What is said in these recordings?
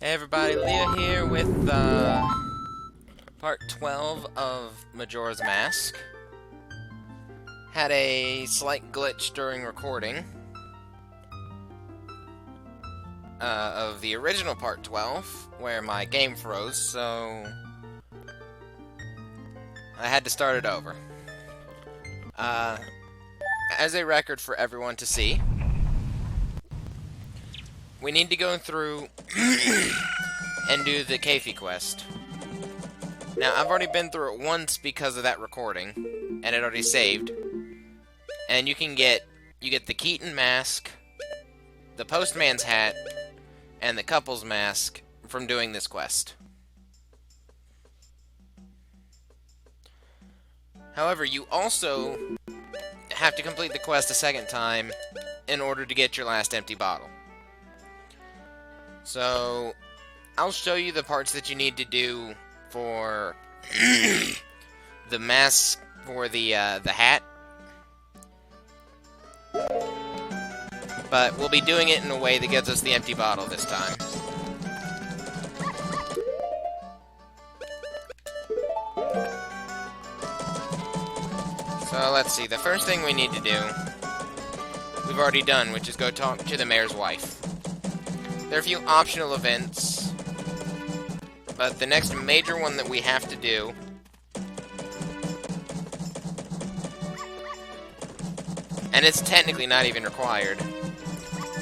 Hey everybody, Leah here with part 12 of Majora's Mask. Had a slight glitch during recording of the original part 12, where my game froze, so I had to start it over. As a record for everyone to see, we need to go through and do the Kaifi quest. Now, I've already been through it once because of that recording, and it already saved. And you get the Keaton mask, the postman's hat, and the couple's mask from doing this quest. However, you also have to complete the quest a second time in order to get your last empty bottle. So, I'll show you the parts that you need to do for the mask, for the hat. But we'll be doing it in a way that gets us the empty bottle this time. So let's see, the first thing we need to do, we've already done, which is go talk to the mayor's wife. There are a few optional events, but the next major one that we have to do and it's technically not even required,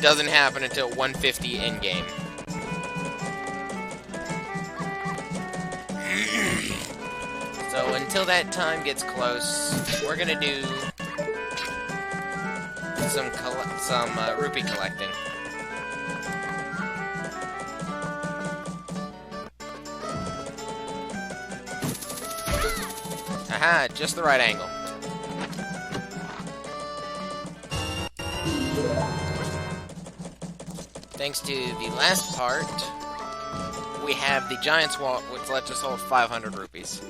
doesn't happen until 150 in-game. So until that time gets close, we're gonna do some rupee collecting. Aha, just the right angle. Thanks to the last part, we have the Giant's Walk, which lets us hold 500 rupees.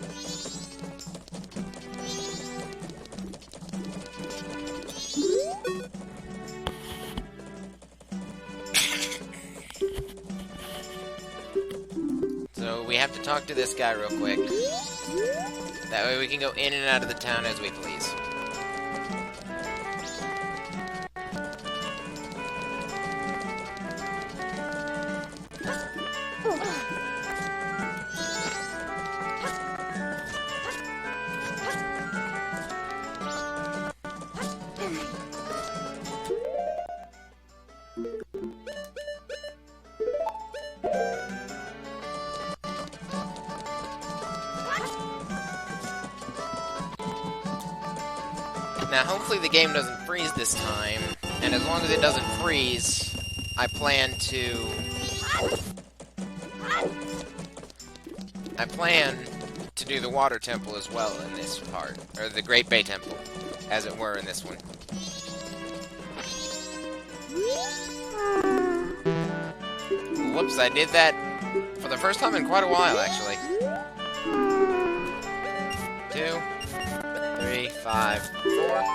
So we have to talk to this guy real quick. That way we can go in and out of the town as we please. Now, hopefully the game doesn't freeze this time, and as long as it doesn't freeze, I plan to do the Water Temple as well in this part, or the Great Bay Temple, as it were in this one. Whoops, I did that for the first time in quite a while, actually. 2, 3, 5, 4.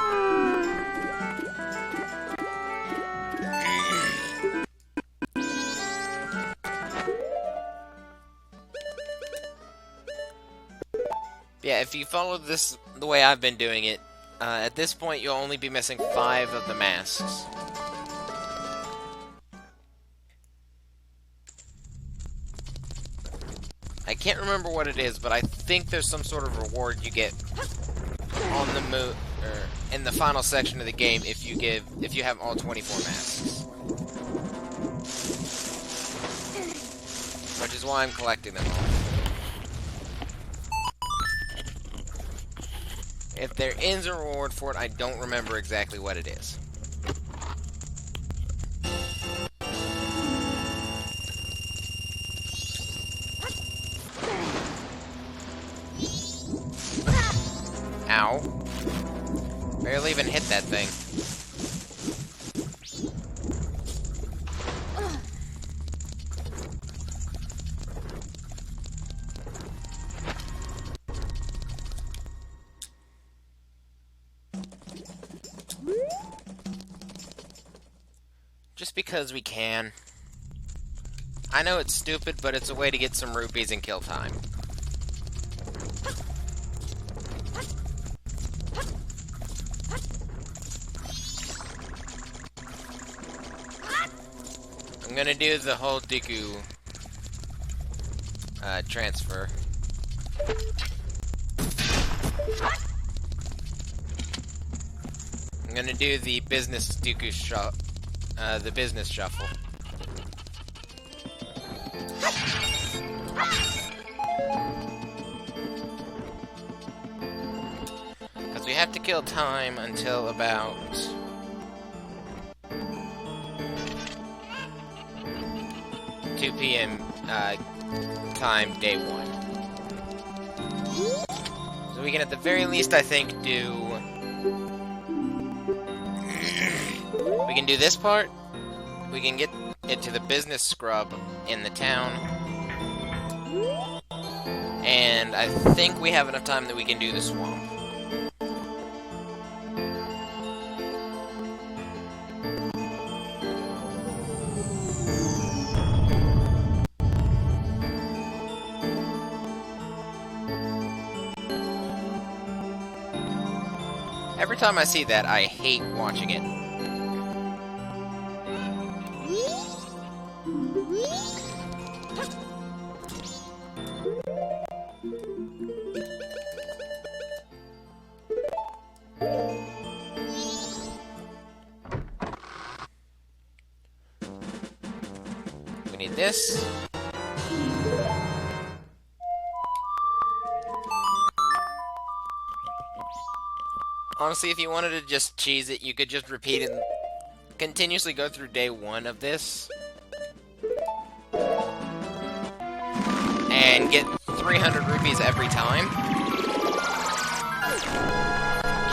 Yeah, if you follow this the way I've been doing it, at this point you'll only be missing 5 of the masks. I can't remember what it is, but I think there's some sort of reward you get on the or in the final section of the game if you have all 24 masks. Which is why I'm collecting them all. If there is a reward for it, I don't remember exactly what it is. Ow. Barely even hit that thing. Just because we can. I know it's stupid, but it's a way to get some rupees and kill time. I'm gonna do the whole Dooku transfer. I'm gonna do the business Dooku the business shuffle. Because we have to kill time until about 2 p.m. Time, day 1. So we can at the very least, I think, do... we can do this part. We can get it to the business scrub in the town. And I think we have enough time that we can do the swamp. Every time I see that, I hate watching it. We need this. Honestly, if you wanted to just cheese it, you could just repeat and continuously go through day 1 of this. And get 300 rupees every time.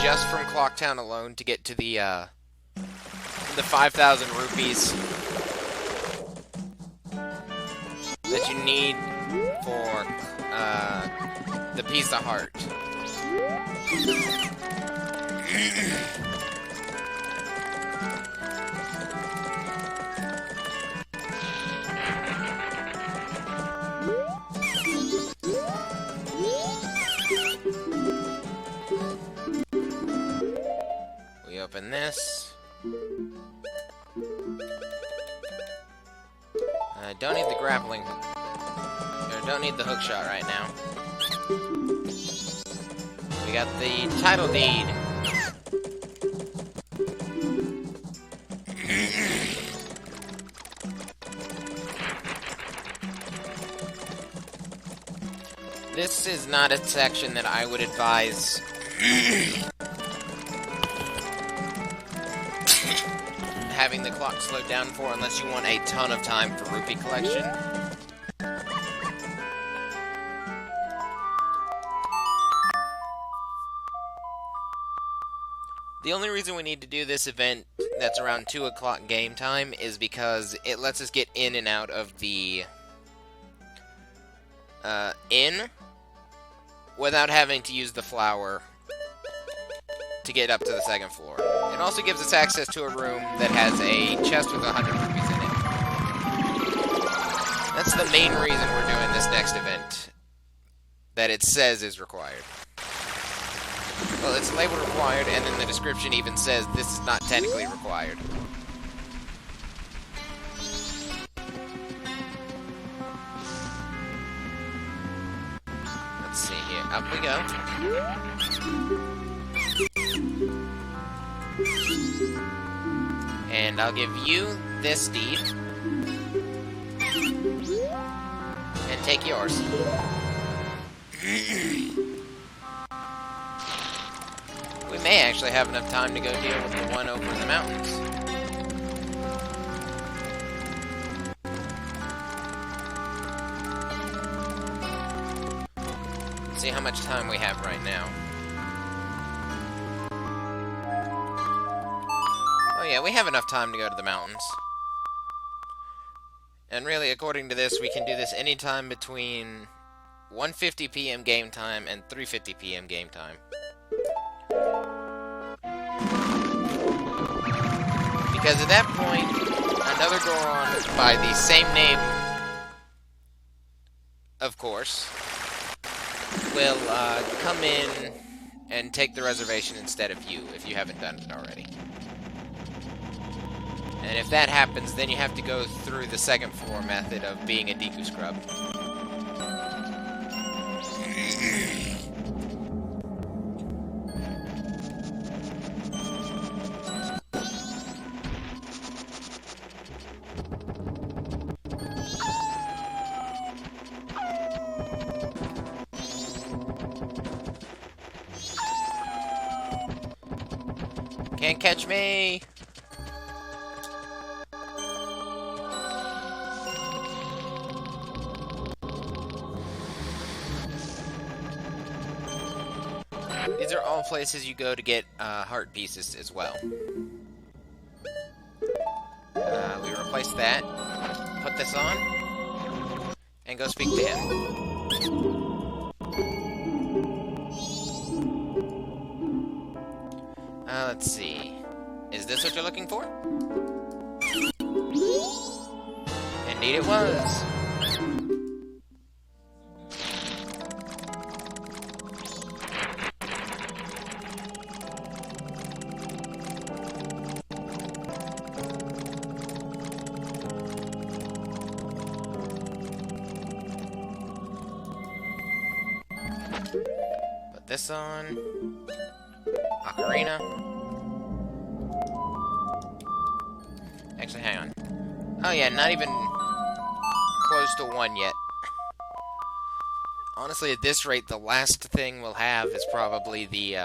Just from Clocktown alone to get to the 5,000 rupees that you need for the Piece of Heart. We open this. Don't need the grappling. Or don't need the hook shot right now. We got the title deed. This is not a section that I would advise having the clock slowed down for unless you want a ton of time for rupee collection. The only reason we need to do this event that's around 2 o'clock game time is because it lets us get in and out of the inn without having to use the flower to get up to the 2nd floor. It also gives us access to a room that has a chest with 100 rupees in it. That's the main reason we're doing this next event that it says is required. Well, it's labeled required, and then the description even says this is not technically required. Let's see here. Up we go. And I'll give you this deed. And take yours. We may actually have enough time to go deal with the one over in the mountains. Let's see how much time we have right now. Oh yeah, we have enough time to go to the mountains. And really, according to this, we can do this anytime between 1:50 p.m. game time and 3:50 p.m. game time. Because at that point, another Goron by the same name of course, will come in and take the reservation instead of you, if you haven't done it already. And if that happens, then you have to go through the second floor method of being a Deku Scrub. Can't catch me! These are all places you go to get heart pieces as well. We replace that, put this on, and go speak to him. Let's see. Is this what you're looking for? Indeed it was. Put this on. Ocarina. Actually, hang on. Oh yeah, not even close to 1 yet. Honestly, at this rate, the last thing we'll have is probably the,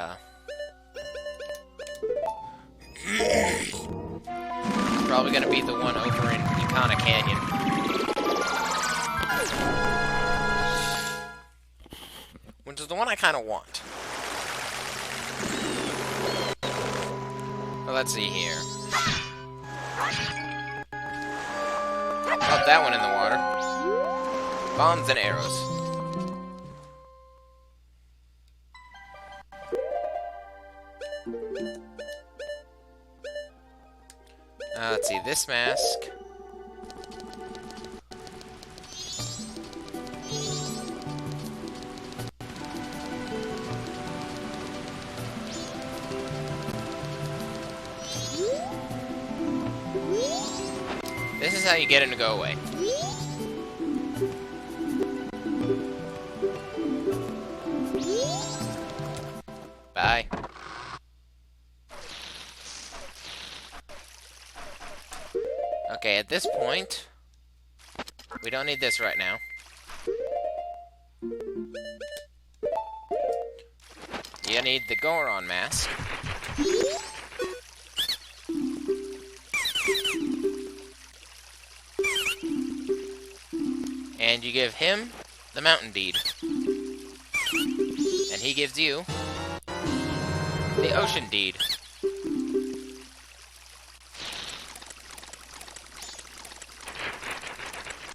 probably gonna be the one over in Ikana Canyon. Which is the one I kinda want. Well, let's see here. Pop that one in the water. Bombs and arrows. Let's see, this mask. This is how you get him to go away. Bye. Okay, at this point, we don't need this right now. You need the Goron mask. And you give him the Mountain Deed. And he gives you the Ocean Deed.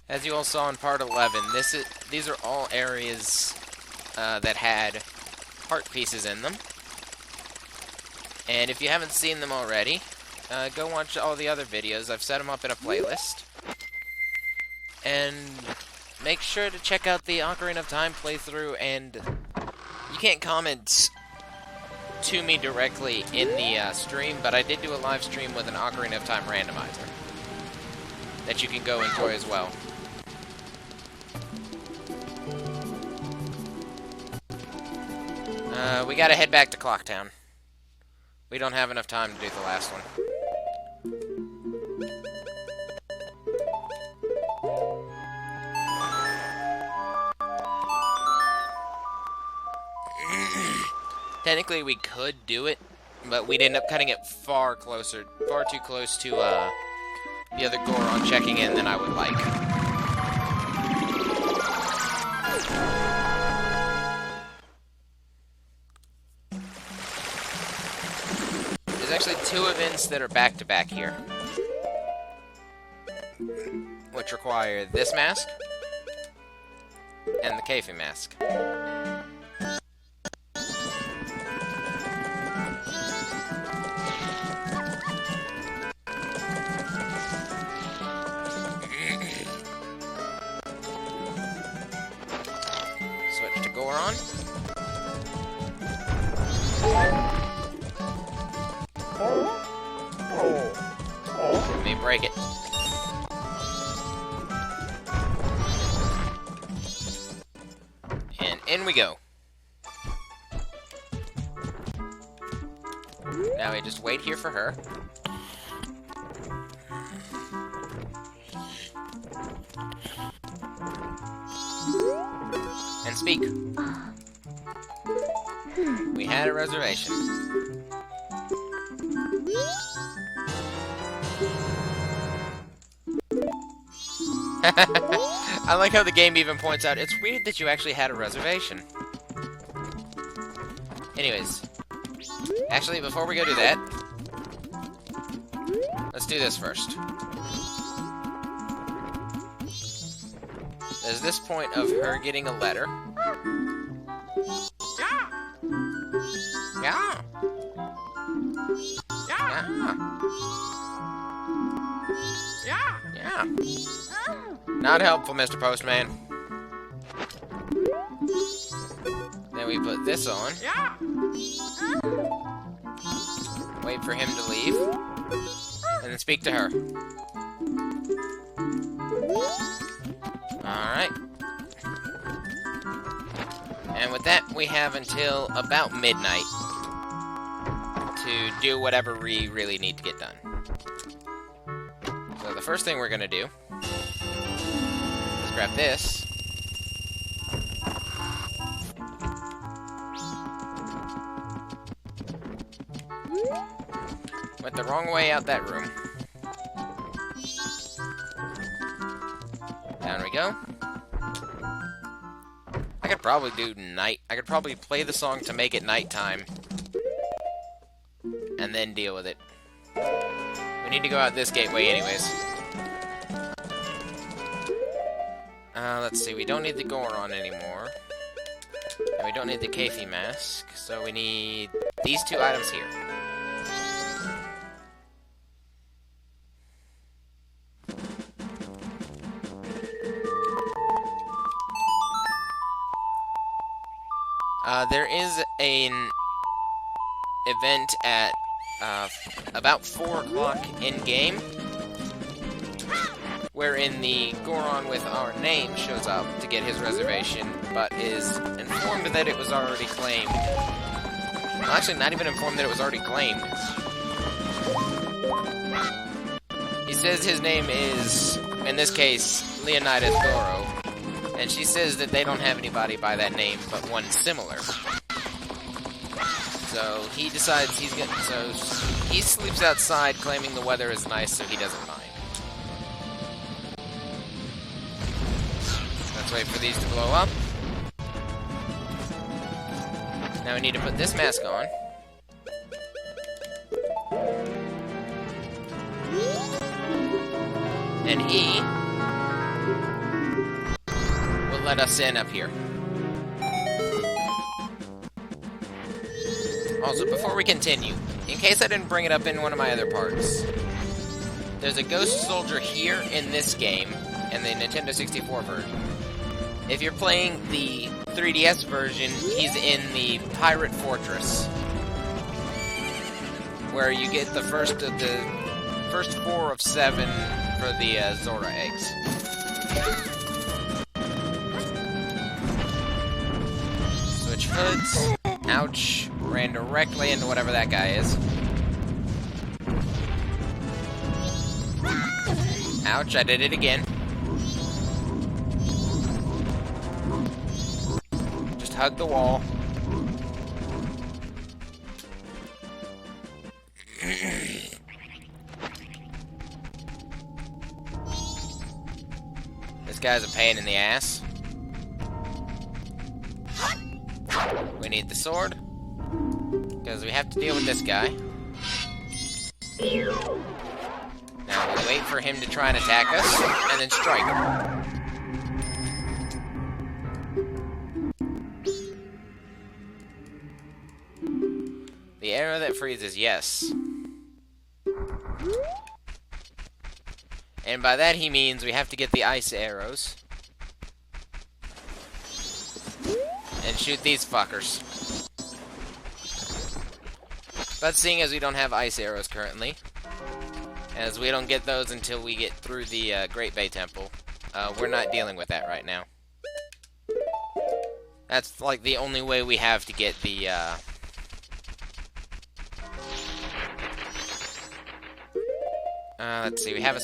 As you all saw in part 11, these are all areas that had heart pieces in them. And if you haven't seen them already, go watch all the other videos. I've set them up in a playlist. And make sure to check out the Ocarina of Time playthrough, and you can't comment to me directly in the stream, but I did do a live stream with an Ocarina of Time randomizer that you can go enjoy as well. We gotta head back to Clocktown. We don't have enough time to do the last one. Technically, we could do it, but we'd end up cutting it far too close to the other Goron checking in than I would like. There's actually 2 events that are back-to-back here, which require this mask and the Keifi mask. Goron. Let me break it. And in we go. Now we just wait here for her. And speak. We had a reservation. I like how the game even points out, it's weird that you actually had a reservation. Anyways. Actually, before we go do that, let's do this first. There's this point of her getting a letter. Yeah. Yeah. Not helpful, Mr. Postman. Then we put this on. Wait for him to leave. And then speak to her. Alright. And with that, we have until about midnight to do whatever we really need to get done. So the first thing we're gonna do is grab this. Went the wrong way out that room. Down we go. I could probably do night. I could probably play the song to make it nighttime. And then deal with it. We need to go out this gateway anyways. Let's see. We don't need the Goron anymore. And we don't need the Kafi mask. So we need these two items here. There is an event at about 4 o'clock in-game, wherein the Goron with our name shows up to get his reservation, but is informed that it was already claimed. Well, actually, not even informed that it was already claimed. He says his name is, in this case, Leonidas Goro. And she says that they don't have anybody by that name, but one similar. So he decides he's gonna. So he sleeps outside, claiming the weather is nice, so he doesn't mind. Let's wait for these to blow up. Now we need to put this mask on. And he let us in up here. Also, before we continue, in case I didn't bring it up in one of my other parts, there's a ghost soldier here in this game, in the Nintendo 64 version. If you're playing the 3DS version, he's in the Pirate Fortress, where you get the first 4 of 7 for the Zora eggs. Switch hoods. Ouch. Ran directly into whatever that guy is. Ouch, I did it again. Just hug the wall. This guy's a pain in the ass. We need the sword, because we have to deal with this guy. Now we wait for him to try and attack us, and then strike him. The arrow that freezes, yes. And by that he means we have to get the ice arrows. and shoot these fuckers. But seeing as we don't have ice arrows currently, as we don't get those until we get through the Great Bay Temple, we're not dealing with that right now. That's like the only way we have to get the let's see, we have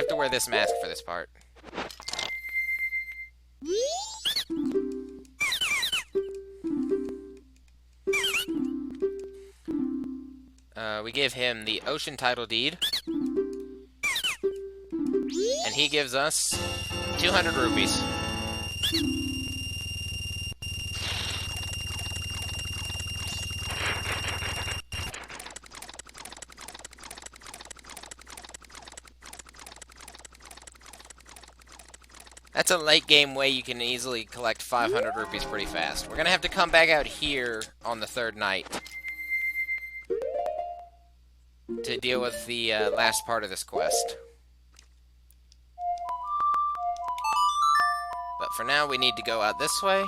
to wear this mask for this part. We give him the Ocean Title Deed. And he gives us 200 rupees. That's a late game way you can easily collect 500 rupees pretty fast. We're gonna have to come back out here on the third night to deal with the last part of this quest. But for now, we need to go out this way.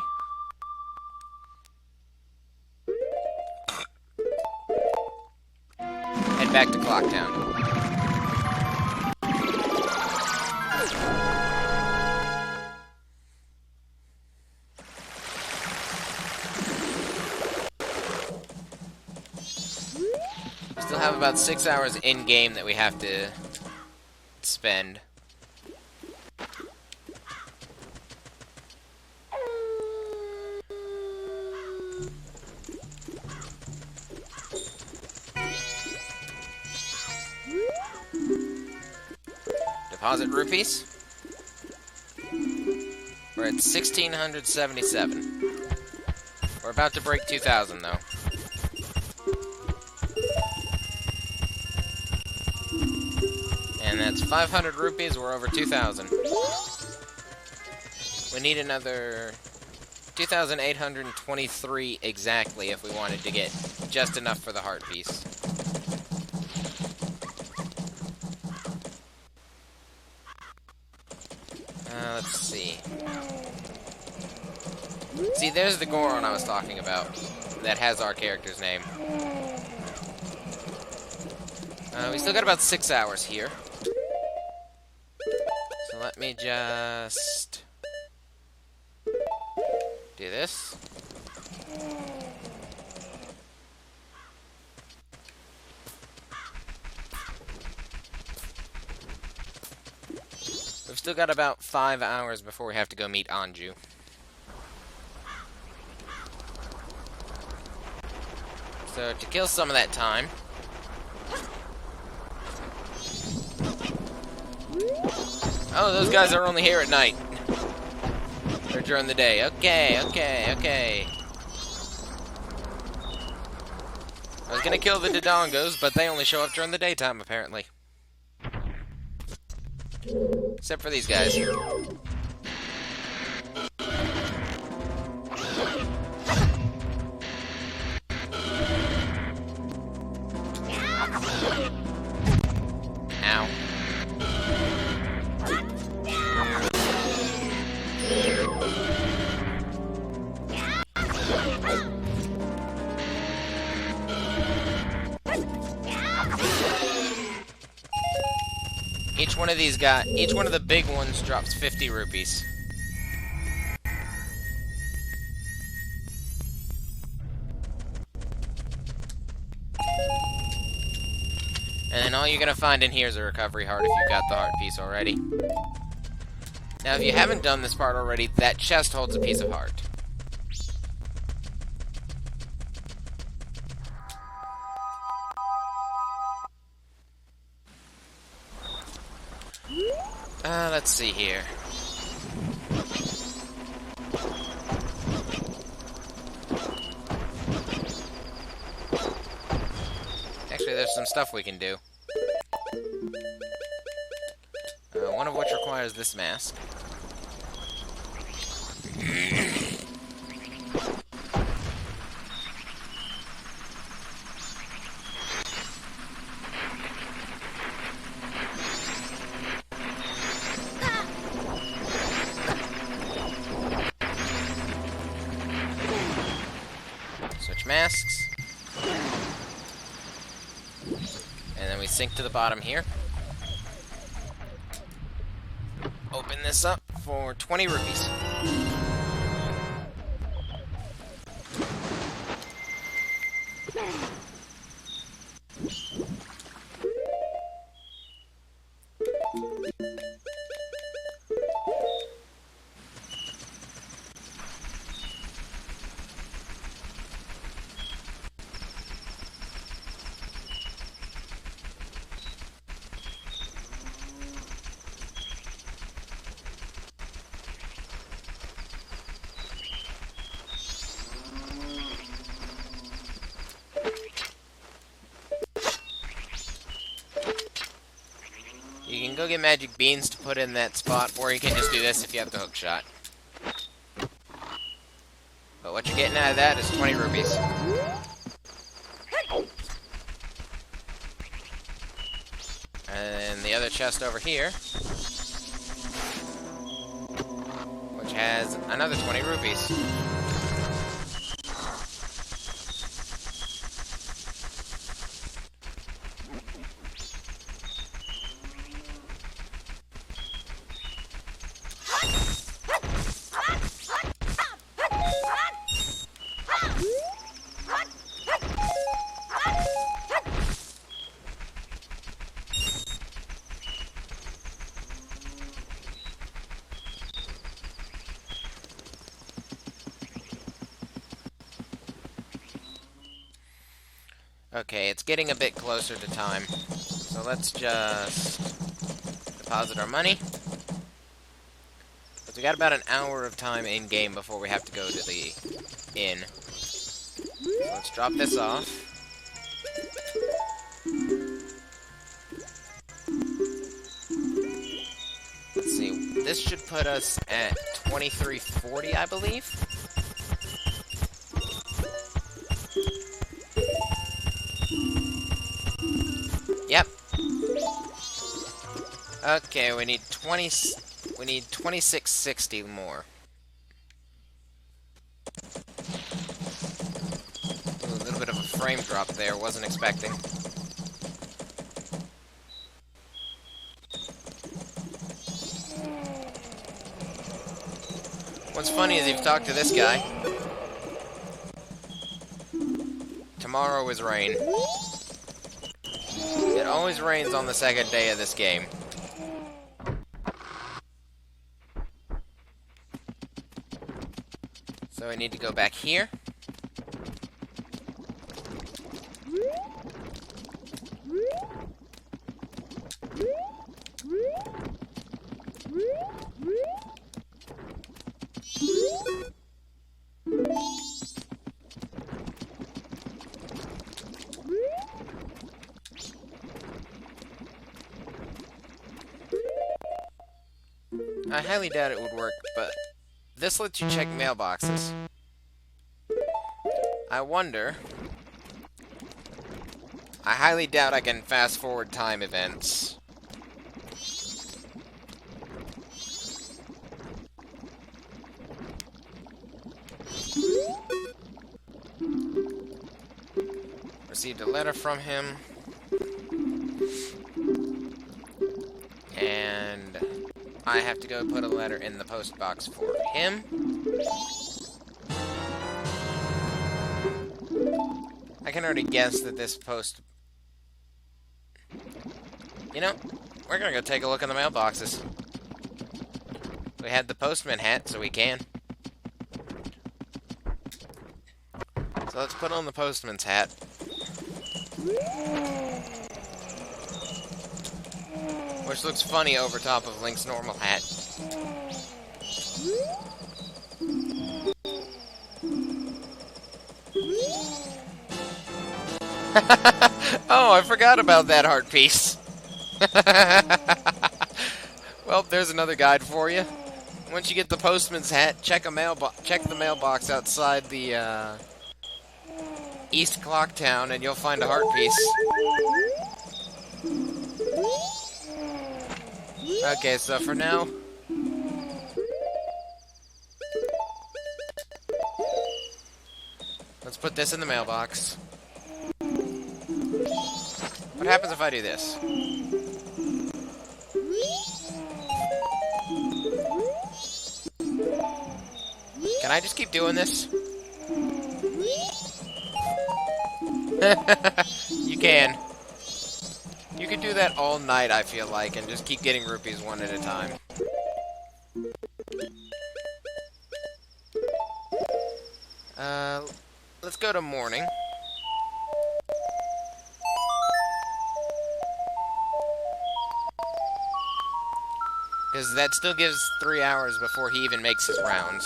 Head back to Clocktown. We still have about 6 hours in-game that we have to spend. Deposit rupees. We're at 1,677. We're about to break 2,000 though. And that's 500 rupees, we're over 2,000. We need another 2,823 exactly if we wanted to get just enough for the heart piece. Let's see. See, there's the Goron I was talking about that has our character's name. We still got about 6 hours here. So let me just do this. We've still got about 5 hours before we have to go meet Anju. So to kill some of that time, oh, those guys are only here at night. Or during the day. Okay. I was gonna kill the Dodongos, but they only show up during the daytime, apparently. Except for these guys. Ow. Each one of the big ones drops 50 rupees. And then all you're gonna find in here is a recovery heart if you've got the heart piece already. Now, if you haven't done this part already, that chest holds a piece of heart. Let's see here. Actually, there's some stuff we can do. One of which requires this mask. masks. And then we sink to the bottom here. Open this up for 20 rupees. You can go get magic beans to put in that spot, or you can just do this if you have the hook shot. But what you're getting out of that is 20 rupees. And the other chest over here, which has another 20 rupees. Okay, it's getting a bit closer to time. So let's just deposit our money. Because we got about an hour of time in-game before we have to go to the inn. So let's drop this off. Let's see, this should put us at 2340, I believe. Yep. Okay, we need 2660 more. Ooh, a little bit of a frame drop there, wasn't expecting. What's funny is you've talked to this guy. Tomorrow is rain. It always rains on the second day of this game. So I need to go back here. I highly doubt it would work, but this lets you check mailboxes. I wonder... I highly doubt I can fast forward time events. Received a letter from him. And I have to go put a letter in the post box for him. I can already guess that this post... You know, we're gonna go take a look in the mailboxes. We had the postman hat, so we can. So let's put on the postman's hat. Which looks funny over top of Link's normal hat. Oh, I forgot about that heart piece. Well, there's another guide for you. Once you get the postman's hat, check the mailbox outside the East Clock Town, and you'll find a heart piece. Okay, so for now, let's put this in the mailbox. What happens if I do this? Can I just keep doing this? You can. You can do that all night, I feel like, and just keep getting rupees one at a time. Let's go to morning. Because that still gives 3 hours before he even makes his rounds.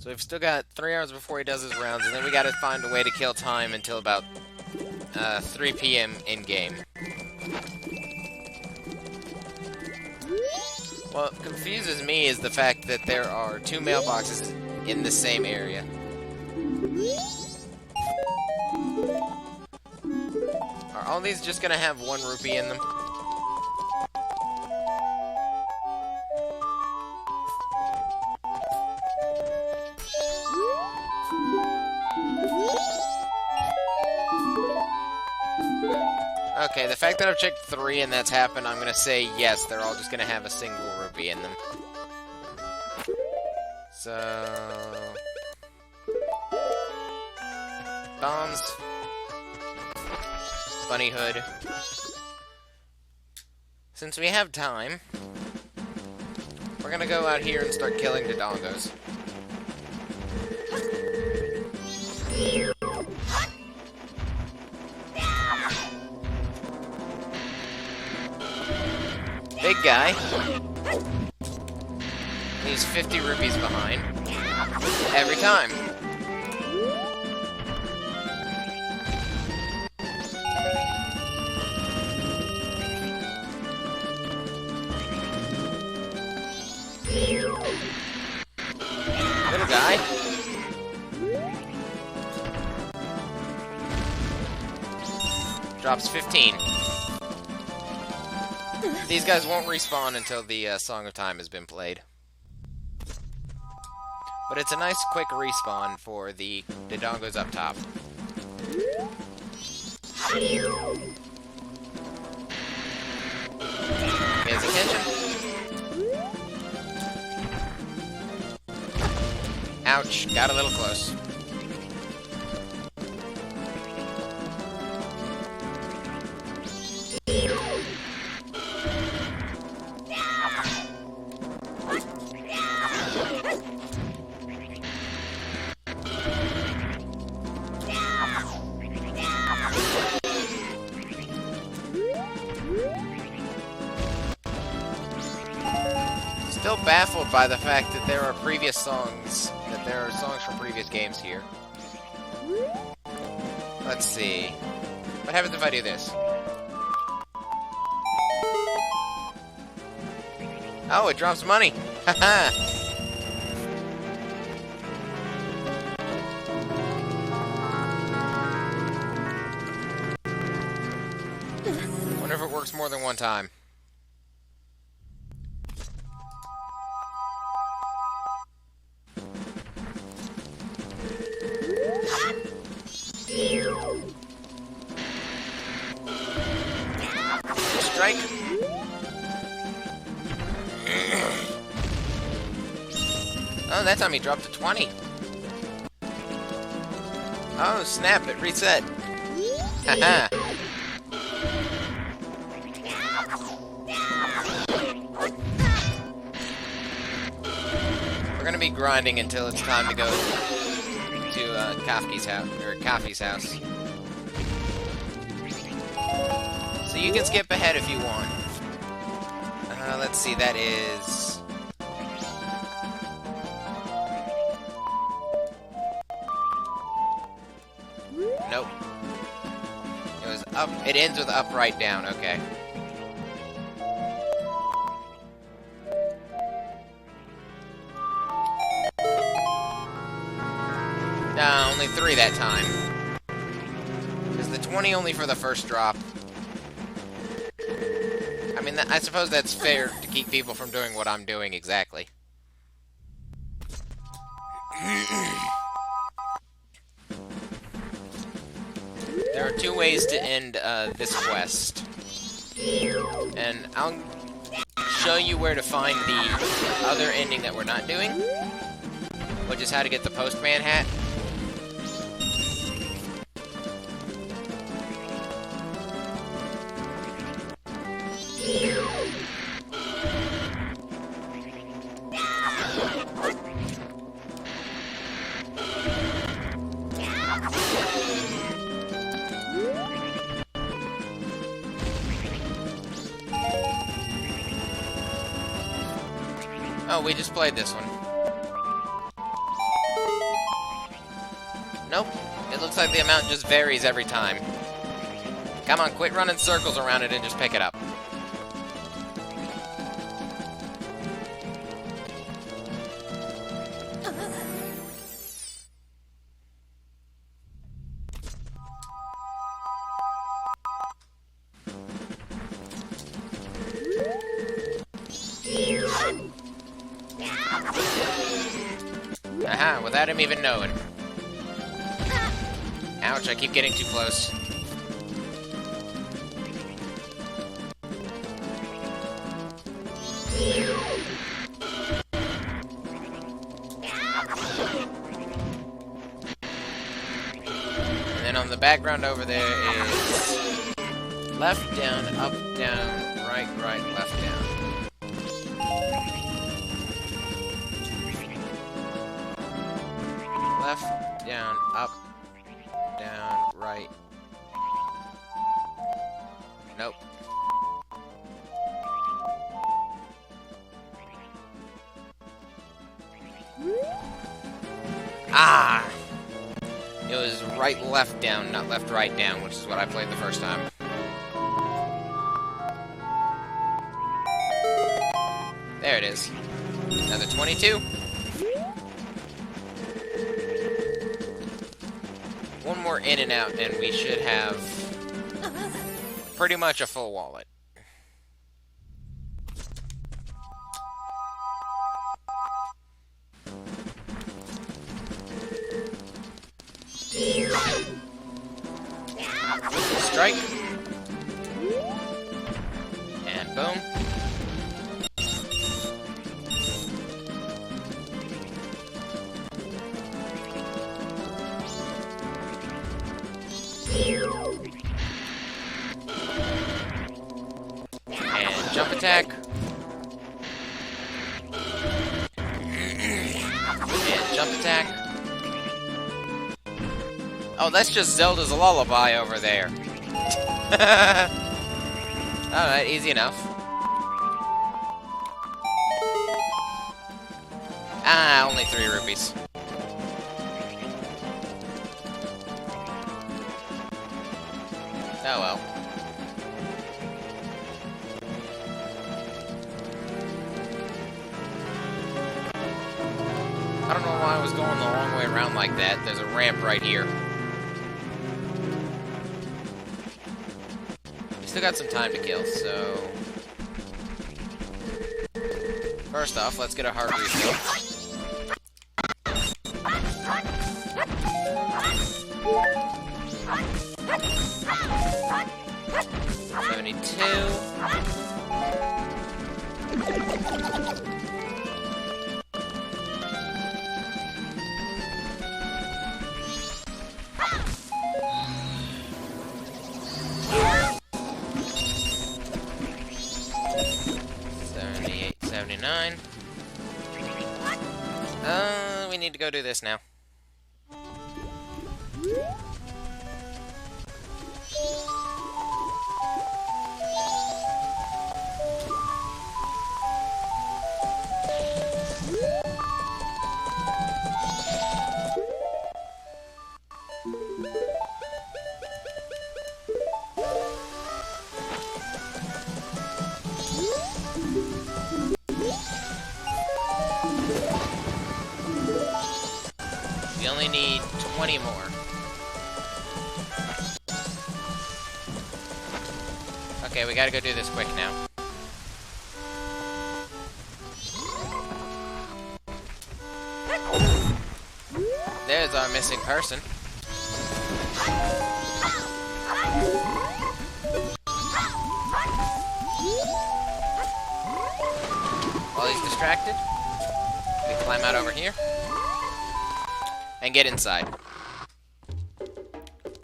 So we've still got 3 hours before he does his rounds, and then we gotta find a way to kill time until about 3 p.m. in-game. What confuses me is the fact that there are 2 mailboxes in the same area. Are all these just gonna have 1 rupee in them? Okay, the fact that I've checked 3 and that's happened, I'm gonna say yes, they're all just gonna have a single rupee in them. So... bombs. Bunny hood. Since we have time, we're gonna go out here and start killing the dongos. Big guy. He's 50 rupees behind. Every time. Little guy. Drops 15. These guys won't respawn until the Song of Time has been played. But it's a nice quick respawn for the dongos up top. Pay his attention. Ouch, got a little close. Still baffled by the fact that there are previous songs, that there are songs from previous games here. Let's see. What happens if I do this? Oh, it drops money! Haha! Wonder if it works more than one time. Strike. Oh, that time he dropped to 20. Oh, snap, it reset. Haha. We're gonna be grinding until it's time to go to Kafki's house, or Kafi's house. So you can skip ahead if you want. Let's see, that is... Nope. It was up, it ends with up, right, down, okay. No, only 3 that time. Because the 20 only for the first drop. I mean, mean, I suppose that's fair to keep people from doing what I'm doing exactly. There are two ways to end this quest. And I'll show you where to find the other ending that we're not doing, which is how to get the postman hat. Oh, we just played this one. Nope. It looks like the amount just varies every time. Come on, quit running circles around it and just pick it up. Aha, without him even knowing. Ouch, I keep getting too close. And then on the background over there is left, down, up, down, right, right, left, down. Left, down, up, down, right. Nope. Ah! It was right, left, down, not left, right, down, which is what I played the first time. There it is. Another 22. One more in and out, and we should have pretty much a full wallet. Strike. And boom. And jump attack. And jump attack. Oh, that's just Zelda's lullaby over there. Alright, easy enough. Ah, only 3 rupees. Oh well. I don't know why I was going the long way around like that. There's a ramp right here. We still got some time to kill, so... First off, let's get a heart refill. We need to go do this now. We only need 20 more. Okay, we gotta go do this quick now. missing person. While he's distracted, we climb out over here and get inside,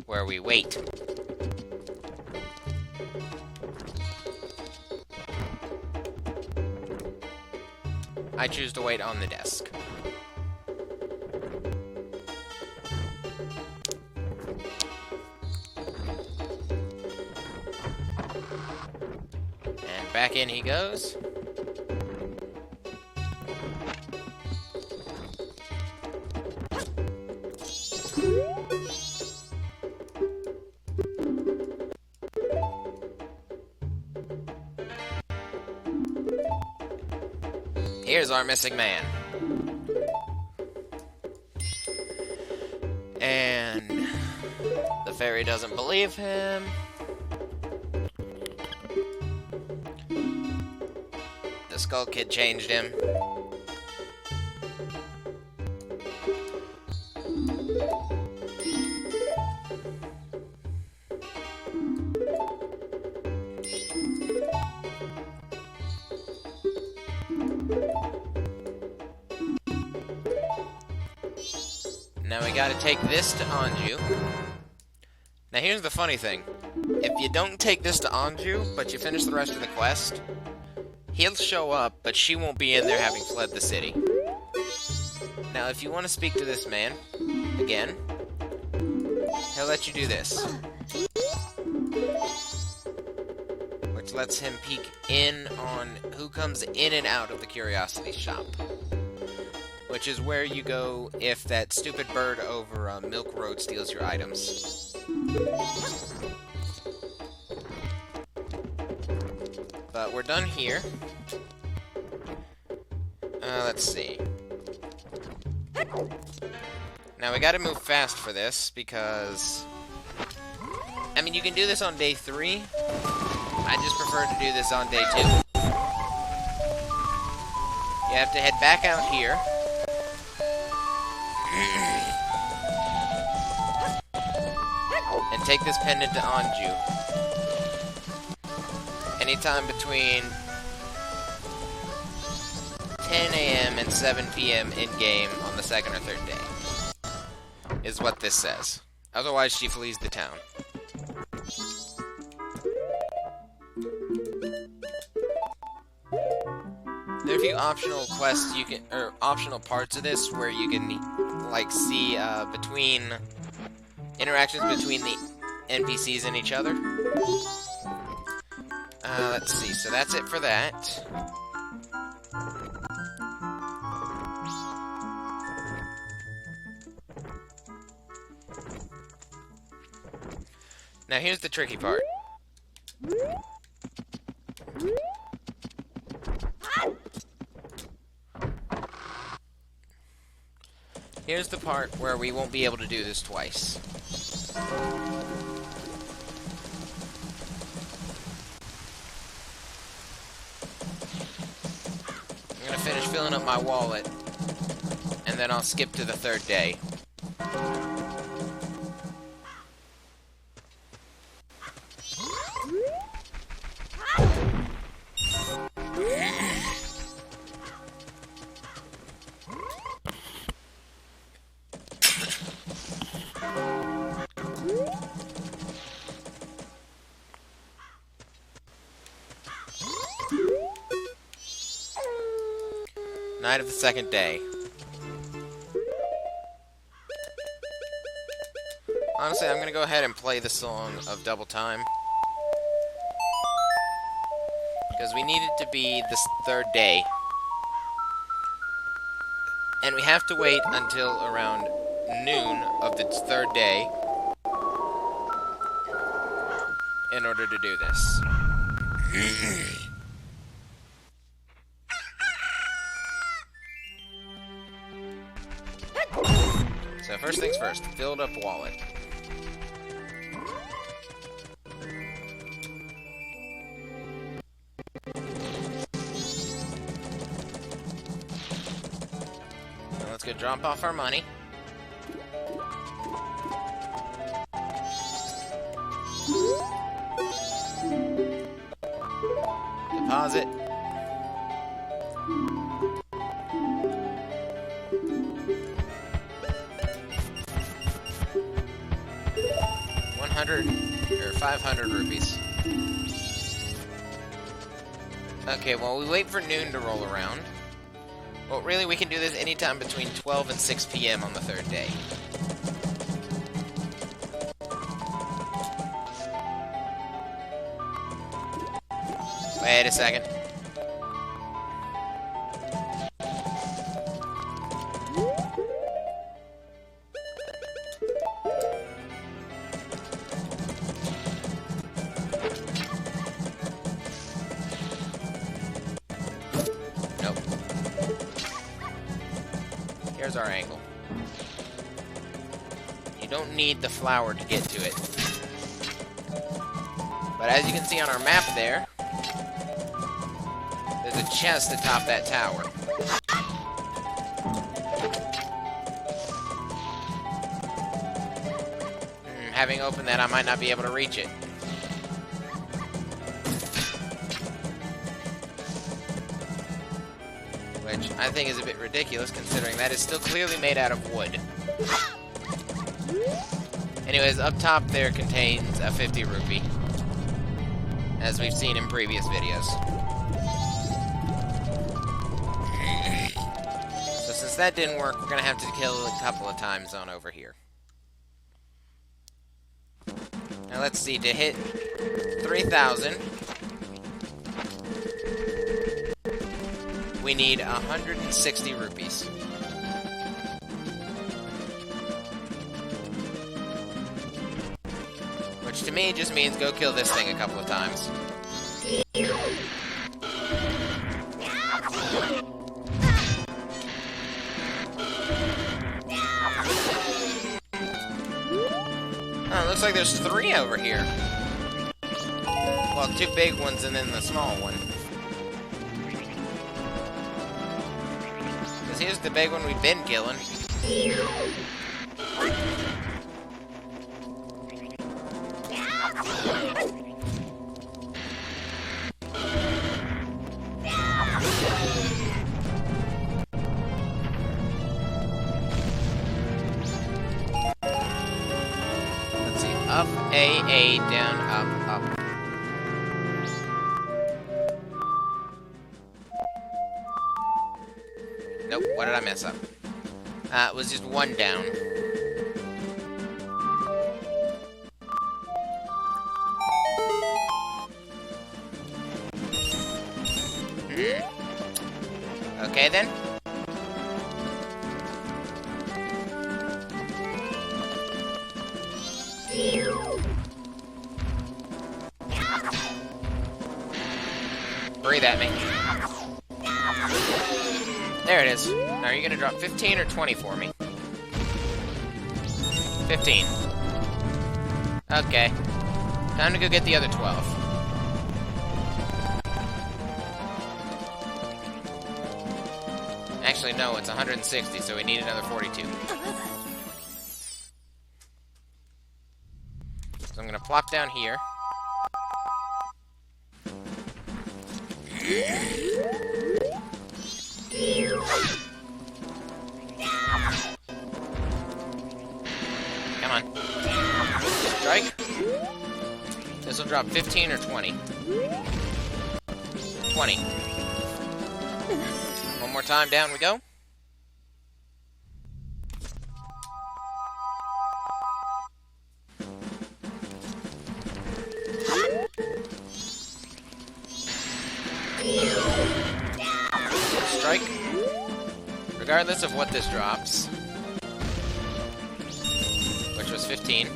where we wait. I choose to wait on the desk. And back in he goes. Here's our missing man. And the fairy doesn't believe him. The Skull Kid changed him. Now we gotta take this to Anju. Now here's the funny thing. If you don't take this to Anju, but you finish the rest of the quest, he'll show up, but she won't be in there having fled the city. Now if you want to speak to this man, again, he'll let you do this. Which lets him peek in on who comes in and out of the Curiosity Shop. Which is where you go if that stupid bird over Milk Road steals your items. But we're done here. Let's see. Now we gotta move fast for this, because... I mean, you can do this on day 3. I just prefer to do this on day 2. You have to head back out here. And take this pendant to Anju. Anytime between 10 a.m. and 7 p.m. in-game on the 2nd or 3rd day. Is what this says. Otherwise, she flees the town. There are a few optional quests you can, or optional parts of this where you can, like, see between interactions between the NPCs and each other. Let's see. So that's it for that. Now here's the tricky part. Here's the part where we won't be able to do this twice. I'm gonna finish filling up my wallet, and then I'll skip to the 3rd day. Night of the 2nd day. Honestly, I'm gonna go ahead and play the song of Double Time. Because we need it to be this 3rd day. And we have to wait until around noon of the 3rd day in order to do this. So first things first, filled up wallet. Now let's go drop off our money. deposit. Or 500 rupees. Okay, well, we wait for noon to roll around. Well, really, we can do this anytime between 12 and 6 p.m. on the third day. Wait a second. Nope. Here's our angle. You don't need the flower to get to it. But as you can see on our map there, there's a chest atop that tower. Having opened that, I might not be able to reach it. Which I think is a bit ridiculous, considering that is still clearly made out of wood. Anyways, up top there contains a 50 rupee, as we've seen in previous videos. So since that didn't work, we're gonna have to kill a couple of times on over here. Now let's see, to hit 3,000, we need 160 rupees. Which to me just means go kill this thing a couple of times. Oh, it looks like there's 3 over here. Well, 2 big ones and then the small one. Because here's the big one we've been killing. Let's see. Up, A, down, up, up. Nope, what did I mess up? It was just 1 down. Okay then. Breathe at me. There it is. Now, are you gonna drop 15 or 20 for me? 15. Okay. Time to go get the other 12. Actually, no, it's 160, so we need another 42. So I'm gonna plop down here. Come on. Strike. This will drop 15 or 20. 20. One more time, down we go. Strike. Regardless of what this drops. Which was 15.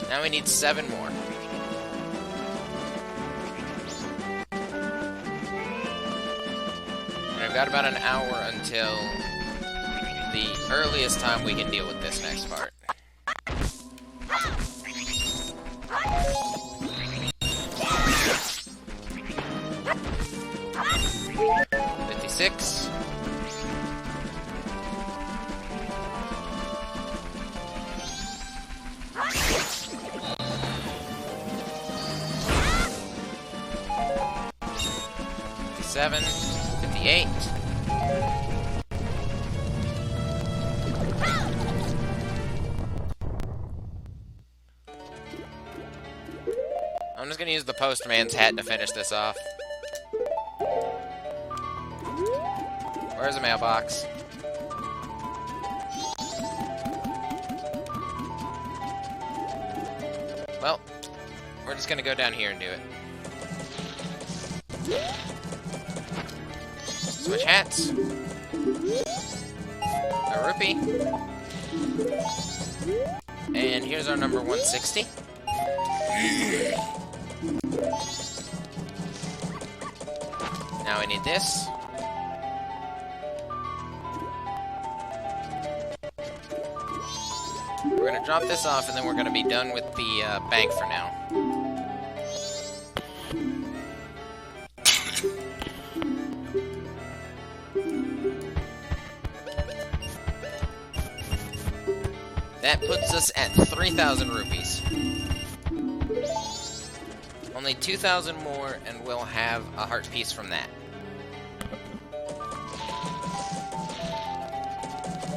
Now we need 7 more. And I've got about an hour until the earliest time we can deal with this next part. $56. 57, 58. I'm just gonna use the postman's hat to finish this off. Where's the mailbox? Well, we're just gonna go down here and do it. Switch hats. A rupee. And here's our number 160. Now we need this. We're gonna drop this off, and then we're gonna be done with the bank for now. That puts us at 3,000 rupees. Only 2,000 more, and we'll have a heart piece from that.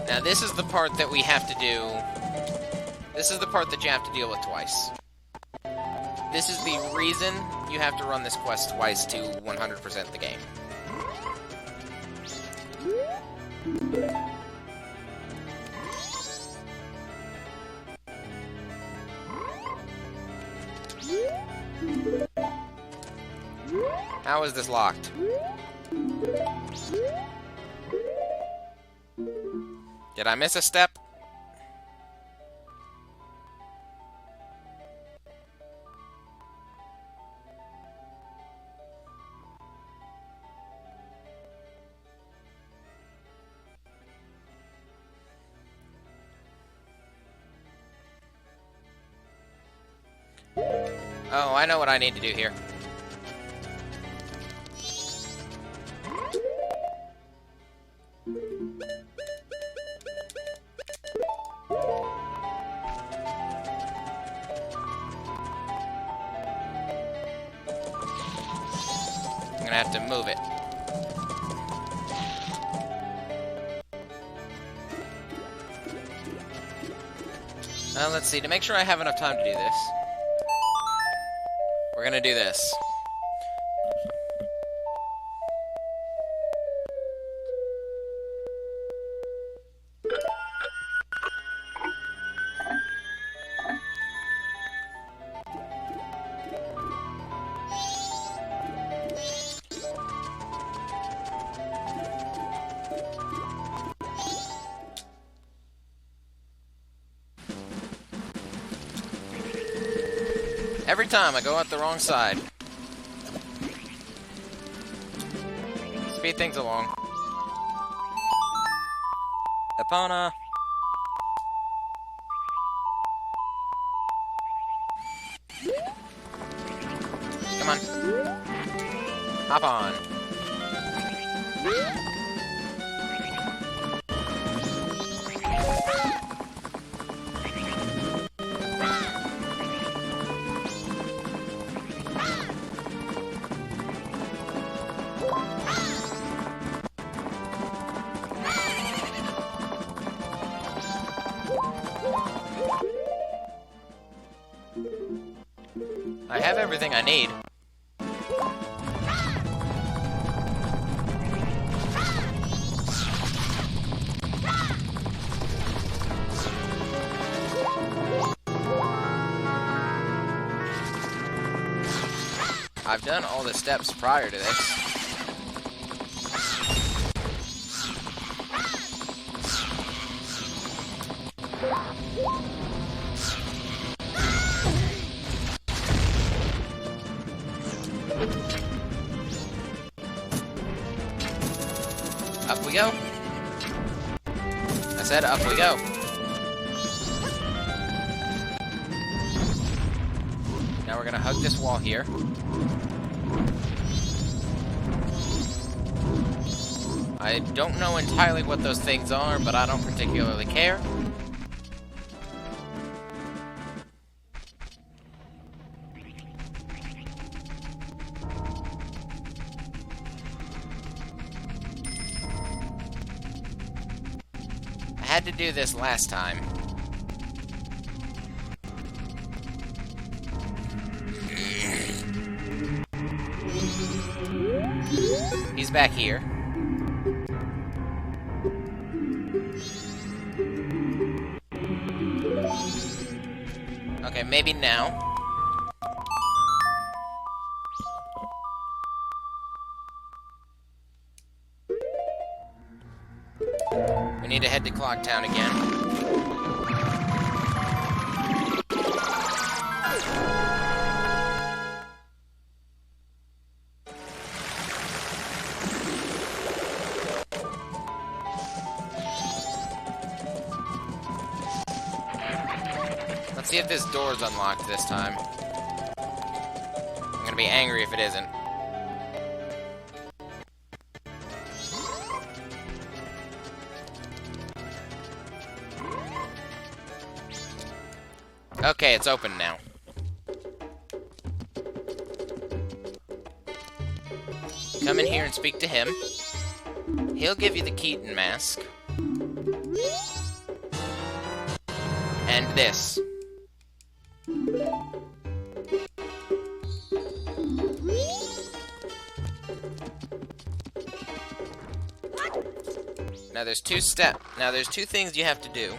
Now, this is the part that we have to do. This is the part that you have to deal with twice. This is the reason you have to run this quest twice to 100% the game. How is this locked? Did I miss a step? Oh, I know what I need to do here. I'm gonna have to move it. Let's see, to make sure I have enough time to do this, we're gonna do this. Every time I go out the wrong side. Speed things along. Epona. Come on. Hop on. I have everything I need. I've done all the steps prior to this. Up we go. I said up we go. Now we're gonna hug this wall here. I don't know entirely what those things are, but I don't particularly care. had to do this last time. He's back here. Okay, maybe now. We need to head to Clocktown again. Let's see if this door's unlocked this time. I'm gonna be angry if it isn't. Okay, it's open now. Come in here and speak to him. He'll give you the Keaton mask. And this. Now there's two things you have to do,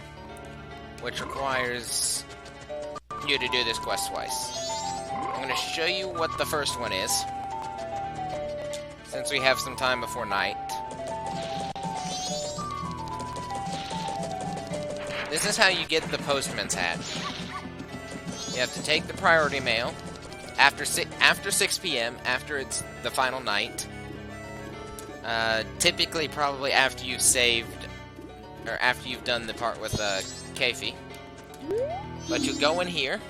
which requires you to do this quest twice. I'm going to show you what the first one is, since we have some time before night. This is how you get the postman's hat. You have to take the priority mail after 6 p.m., after it's the final night. Typically, probably after you've saved, or after you've done the part with Keifi. But you'll go in here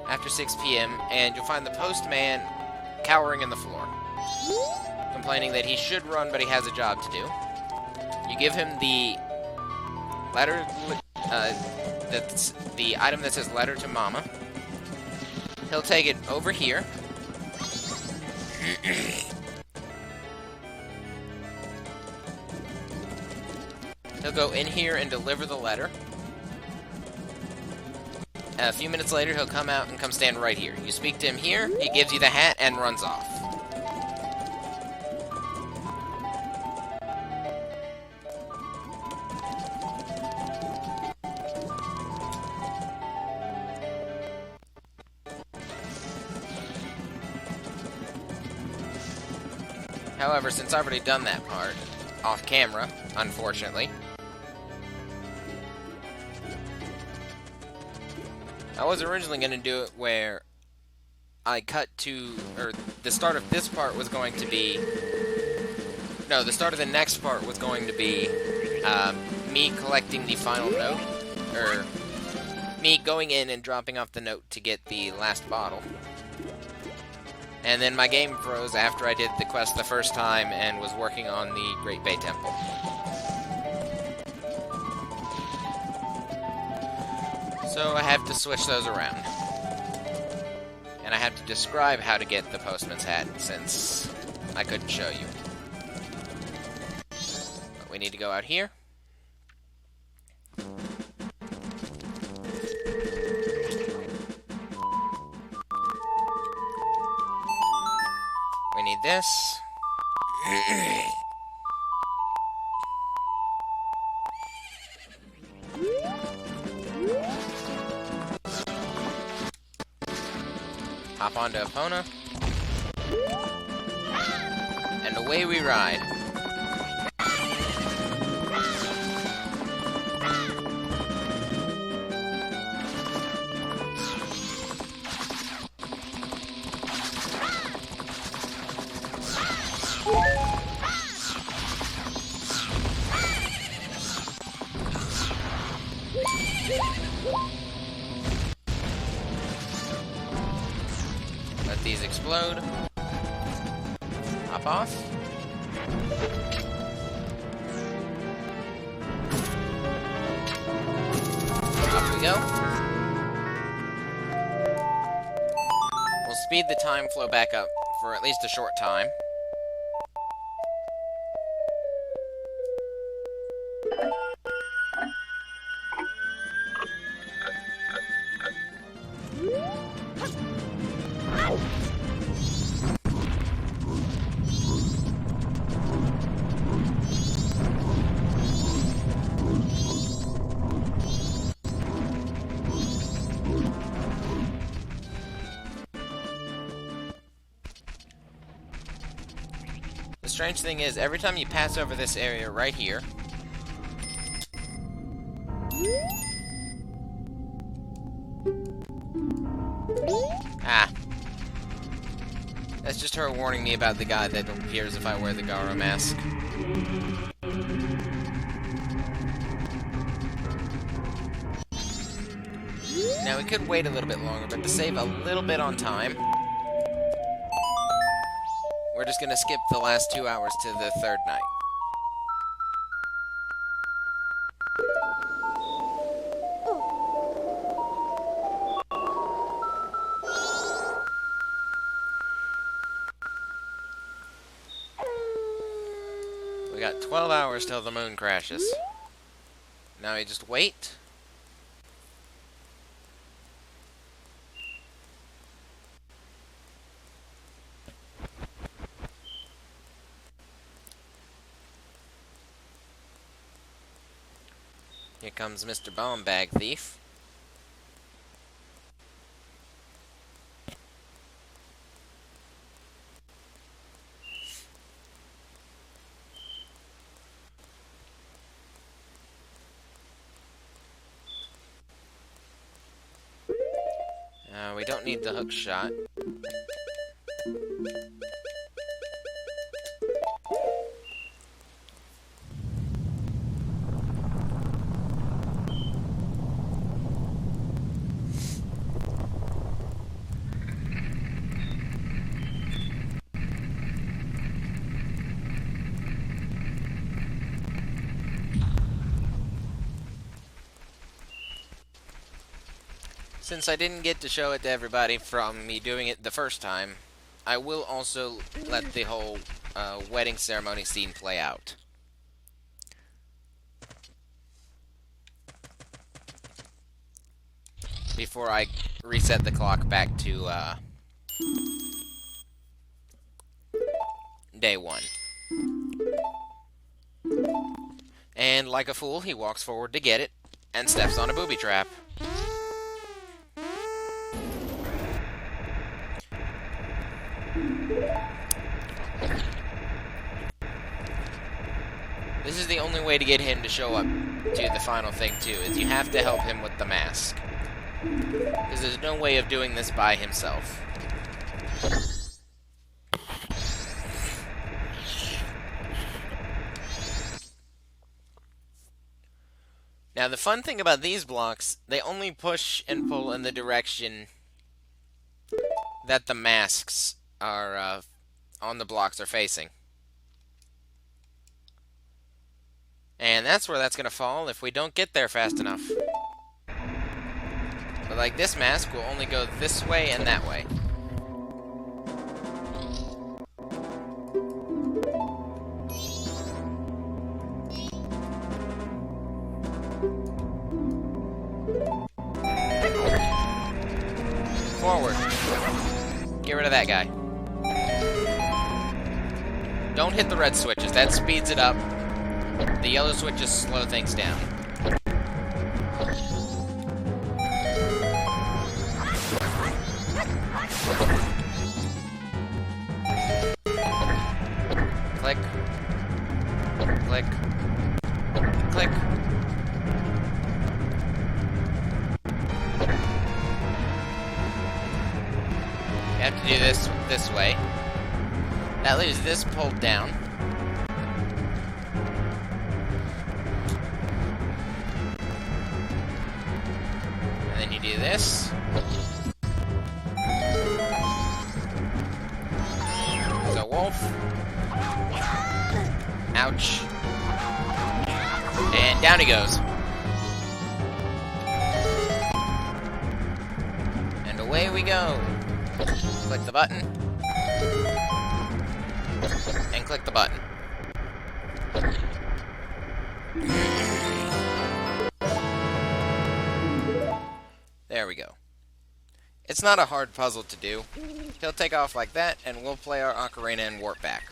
after 6 p.m. and you'll find the postman cowering in the floor, complaining that he should run, but he has a job to do. You give him the letter, that's the item that says "Letter to Mama." He'll take it over here. He'll go in here and deliver the letter. A few minutes later, he'll come out and come stand right here. You speak to him here, he gives you the hat and runs off. However, since I've already done that part, off camera, unfortunately, I was originally going to do it where I cut to, or the start of this part was going to be, no, the start of the next part was going to be me collecting the final note, or me going in and dropping off the note to get the last bottle. And then my game froze after I did the quest the first time and was working on the Great Bay Temple. So I have to switch those around. And I have to describe how to get the postman's hat, since I couldn't show you. But we need to go out here. We need this. Hop onto Epona. And away we ride. Let these explode. Hop off. Off we go. We'll speed the time flow back up for at least a short time. strange thing is, every time you pass over this area right here... Ah. That's just her warning me about the guy that appears if I wear the Garo mask. Now, we could wait a little bit longer, but to save a little bit on time, we're just gonna skip the last 2 hours to the third night. We got 12 hours till the moon crashes. Now we just wait. Here comes Mr. Bomb Bag Thief. We don't need the hook shot. Since I didn't get to show it to everybody from me doing it the first time, I will also let the whole wedding ceremony scene play out. Before I reset the clock back to day 1. And like a fool, he walks forward to get it, and steps on a booby trap. This is the only way to get him to show up to the final thing, too, is you have to help him with the mask. Because there's no way of doing this by himself. Now, the fun thing about these blocks, they only push and pull in the direction that the masks are on the blocks are facing. And that's where that's going to fall if we don't get there fast enough. But like this mask will only go this way and that way. Forward. Get rid of that guy. Don't hit the red switches, that speeds it up. The yellow switches slow things down. Click. Click. Click. You have to do this way. That leaves this pulled down. And then you do this. There's a wolf. Ouch. And down he goes. And away we go. Click the button. And click the button. There we go. It's not a hard puzzle to do. He'll take off like that, and we'll play our ocarina and warp back.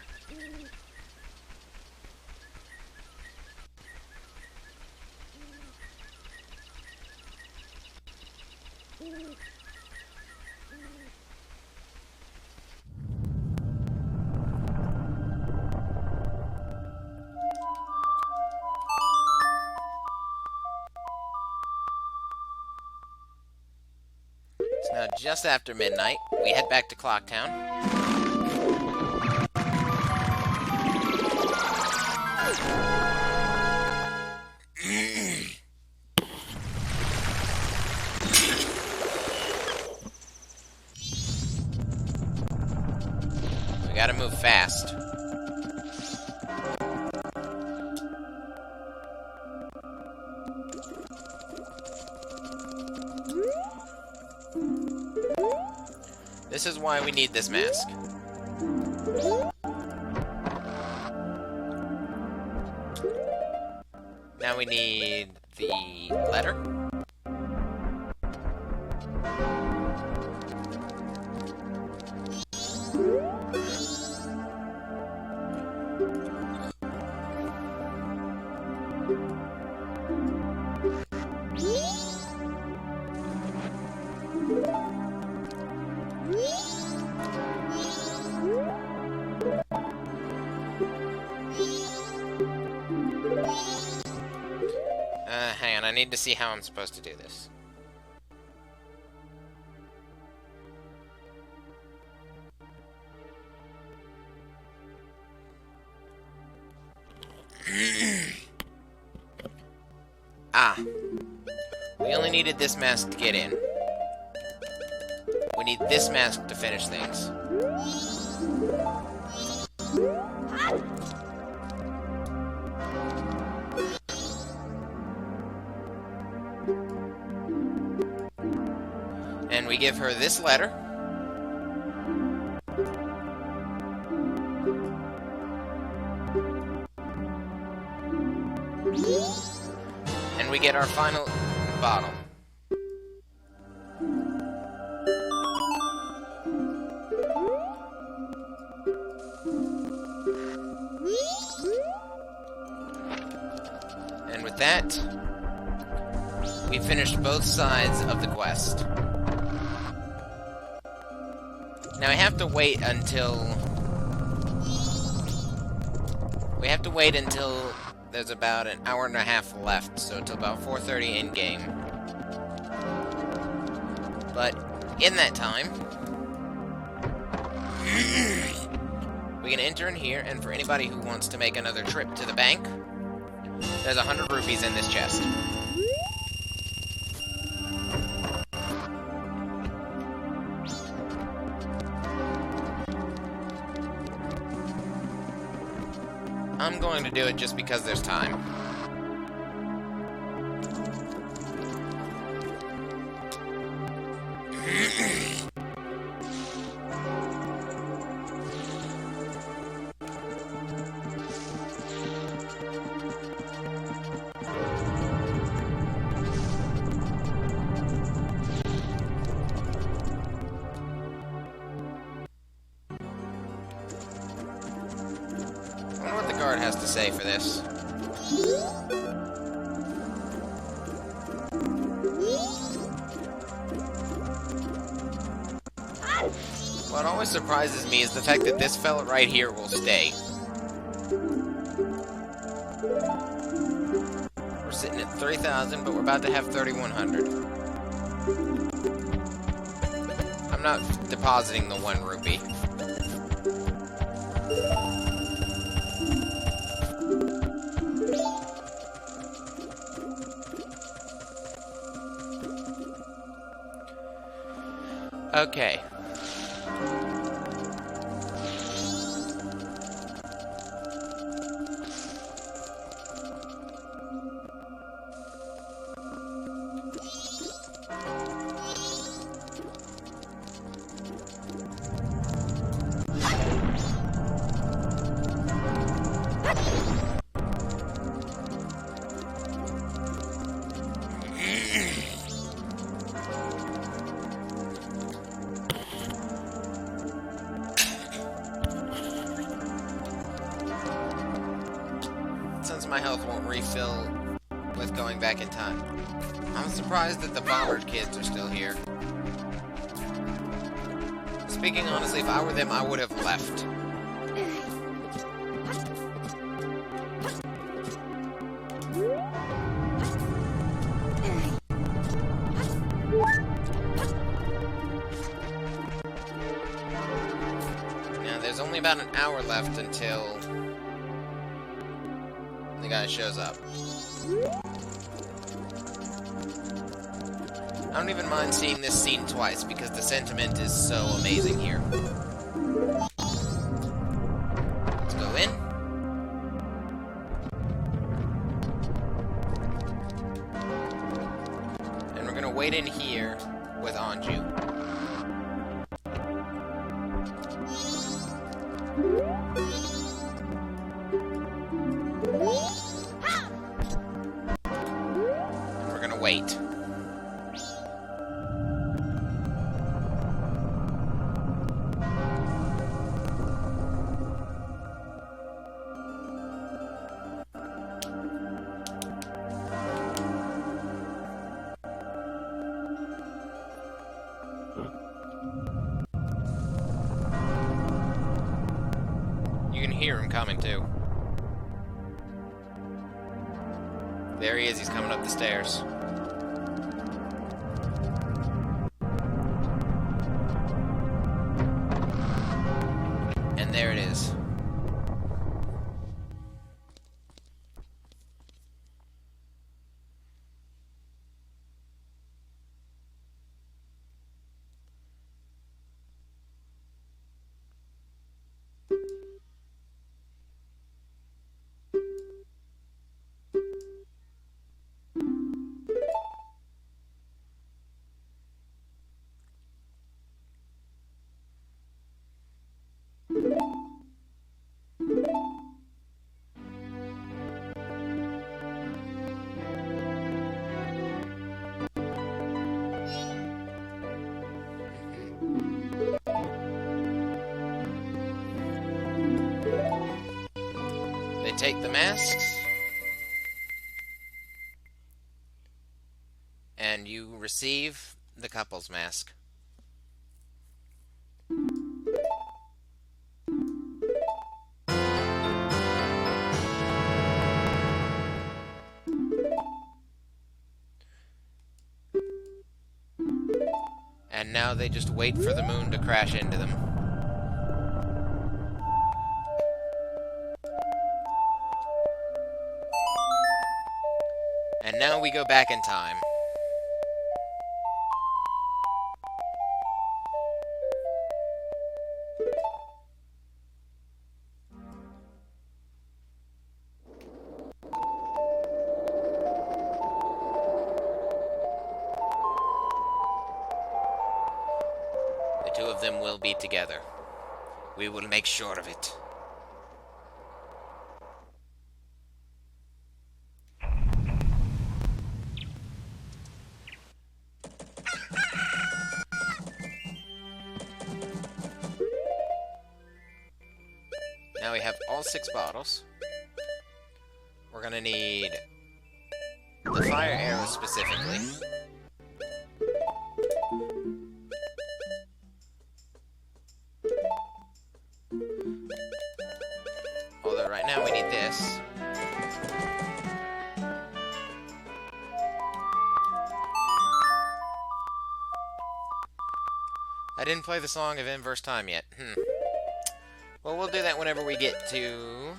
Now, just after midnight, we head back to Clocktown. We gotta move fast. This is why we need this mask. Now we need the letter. Hang on, I need to see how I'm supposed to do this. Ah. We only needed this mask to get in. We need this mask to finish things. And we give her this letter. And we get our final bottle. And with that, we finished both sides of the quest. Now I have to wait until... there's about an hour and a half left, so until about 4:30 in-game. But in that time, we can enter in here, and for anybody who wants to make another trip to the bank, there's 100 rupees in this chest. I'm going to do it just because there's time. Has to say for this. What always surprises me is the fact that this fella right here will stay. We're sitting at 3,000, but we're about to have 3,100. I'm not depositing the 1 rupee. Okay. Since my health won't refill with going back in time. I'm surprised that the bomber kids are still here. Speaking honestly, if I were them, I would have left. only about an hour left until the guy shows up. I don't even mind seeing this scene twice, because the sentiment is so amazing here. Let's go in. And we're gonna wait in here with Anju. And we're gonna wait. You can hear him coming, too. There he is, he's coming up the stairs. And there it is. They take the masks, and you receive the couple's mask. And now they just wait for the moon to crash into them. And now we go back in time. The two of them will be together. We will make sure of it. Now we have all 6 bottles. We're gonna need the fire arrow specifically. Although right now we need this. I didn't play the Song of Inverse Time yet. Well, we'll do that whenever we get to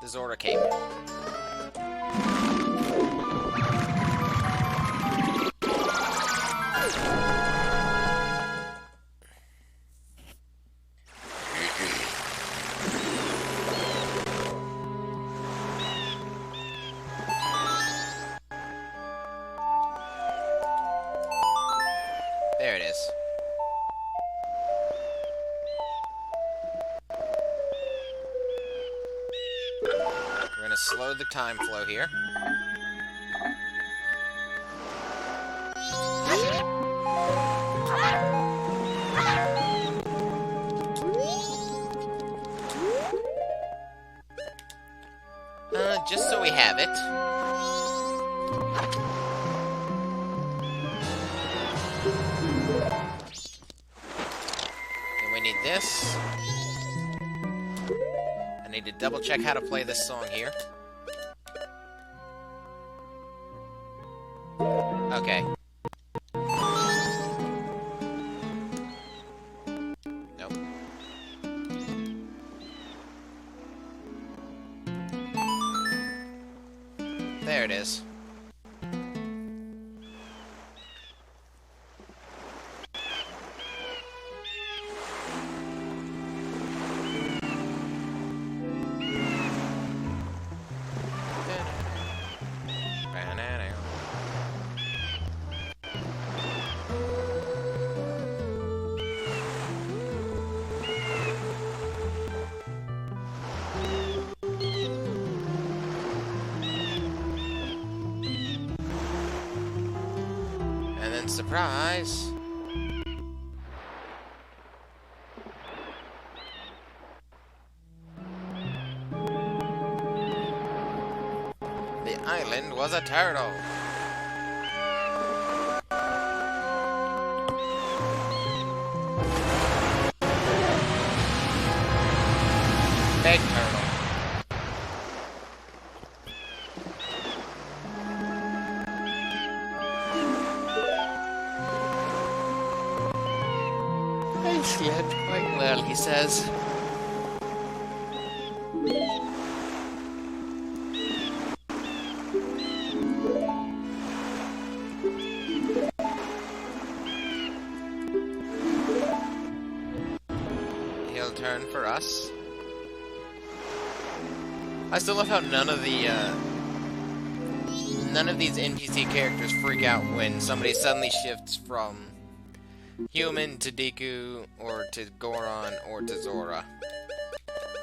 the Zora Cape. There it is. We're gonna slow the time flow here. Just so we have it. And we need this. I need to double check how to play this song here. Okay. Nope. it is. And then surprise! The island was a turtle. Big turtle. I slept quite well, he says. He'll turn for us. I still love how none of these NPC characters freak out when somebody suddenly shifts from human to Deku, or to Goron, or to Zora.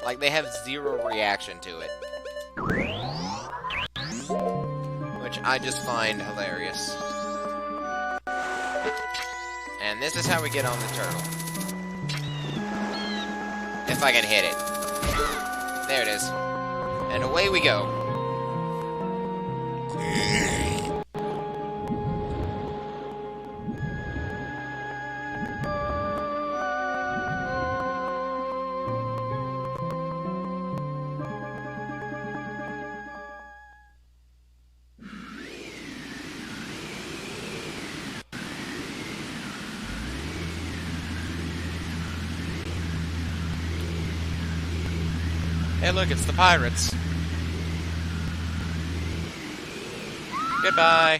Like, they have zero reaction to it. Which I just find hilarious. And this is how we get on the turtle. If I can hit it. There it is. And away we go. Hey look, it's the pirates. Goodbye.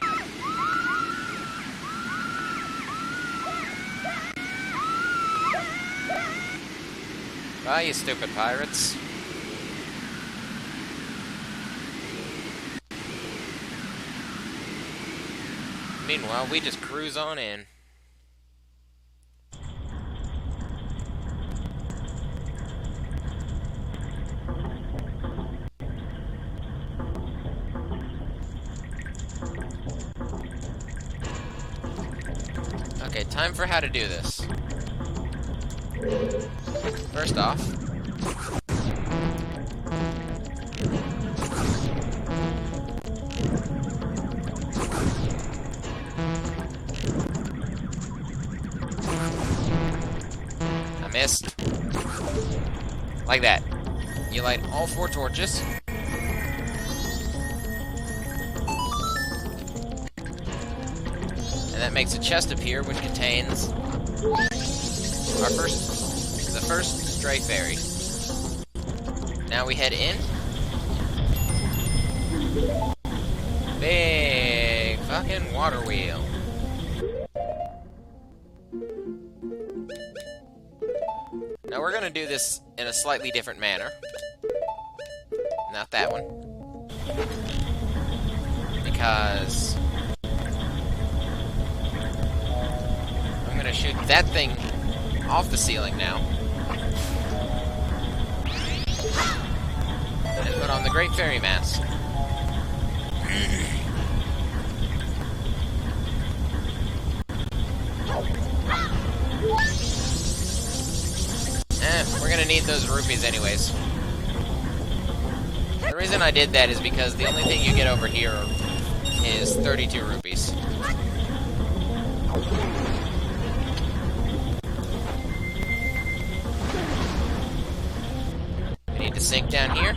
Bye, you stupid pirates. Meanwhile, we just cruise on in. Okay, time for how to do this. First off, I missed. Like that. You light all 4 torches. And that makes a chest appear, which contains the first stray fairy. Now we head in. Big fucking water wheel. Now we're gonna do this in a slightly different manner. Not that one. Because I'm gonna shoot that thing off the ceiling now. And put on the Great Fairy Mask. We're gonna need those rupees anyways. The reason I did that is because the only thing you get over here is 32 rupees. We need to sink down here.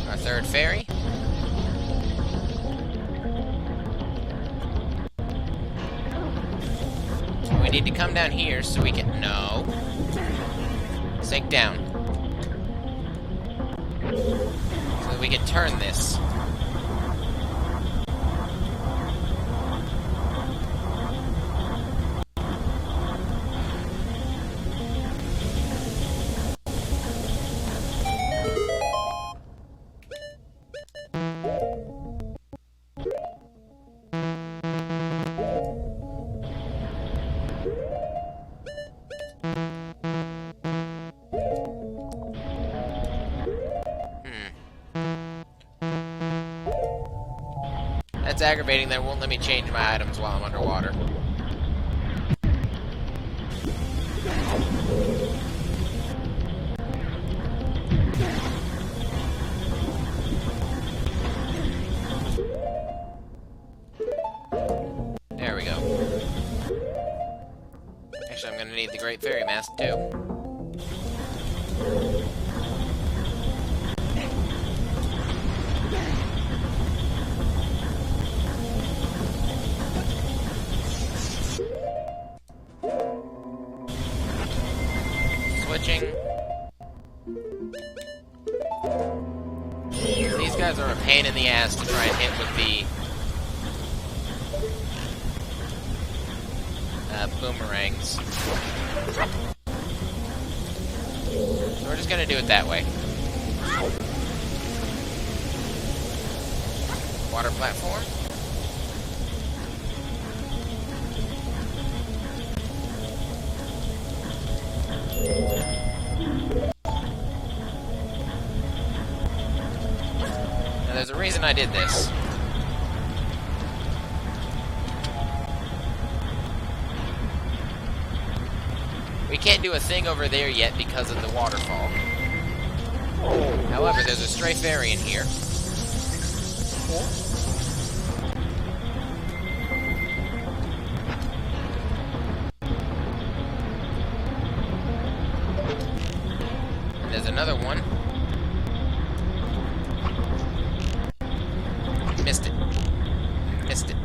Our third fairy. We need to come down here so we can... No. Sink down. So mean, we can turn this. That's aggravating that it won't let me change my items while I'm underwater. There we go. Actually, I'm gonna need the Great Fairy Mask, too. Switching. These guys are a pain in the ass to try and hit with the boomerangs. So we're just gonna do it that way. Water platform. Now there's a reason I did this. We can't do a thing over there yet because of the waterfall. However, there's a stray fairy in here. And there's another one. Missed it. Missed it.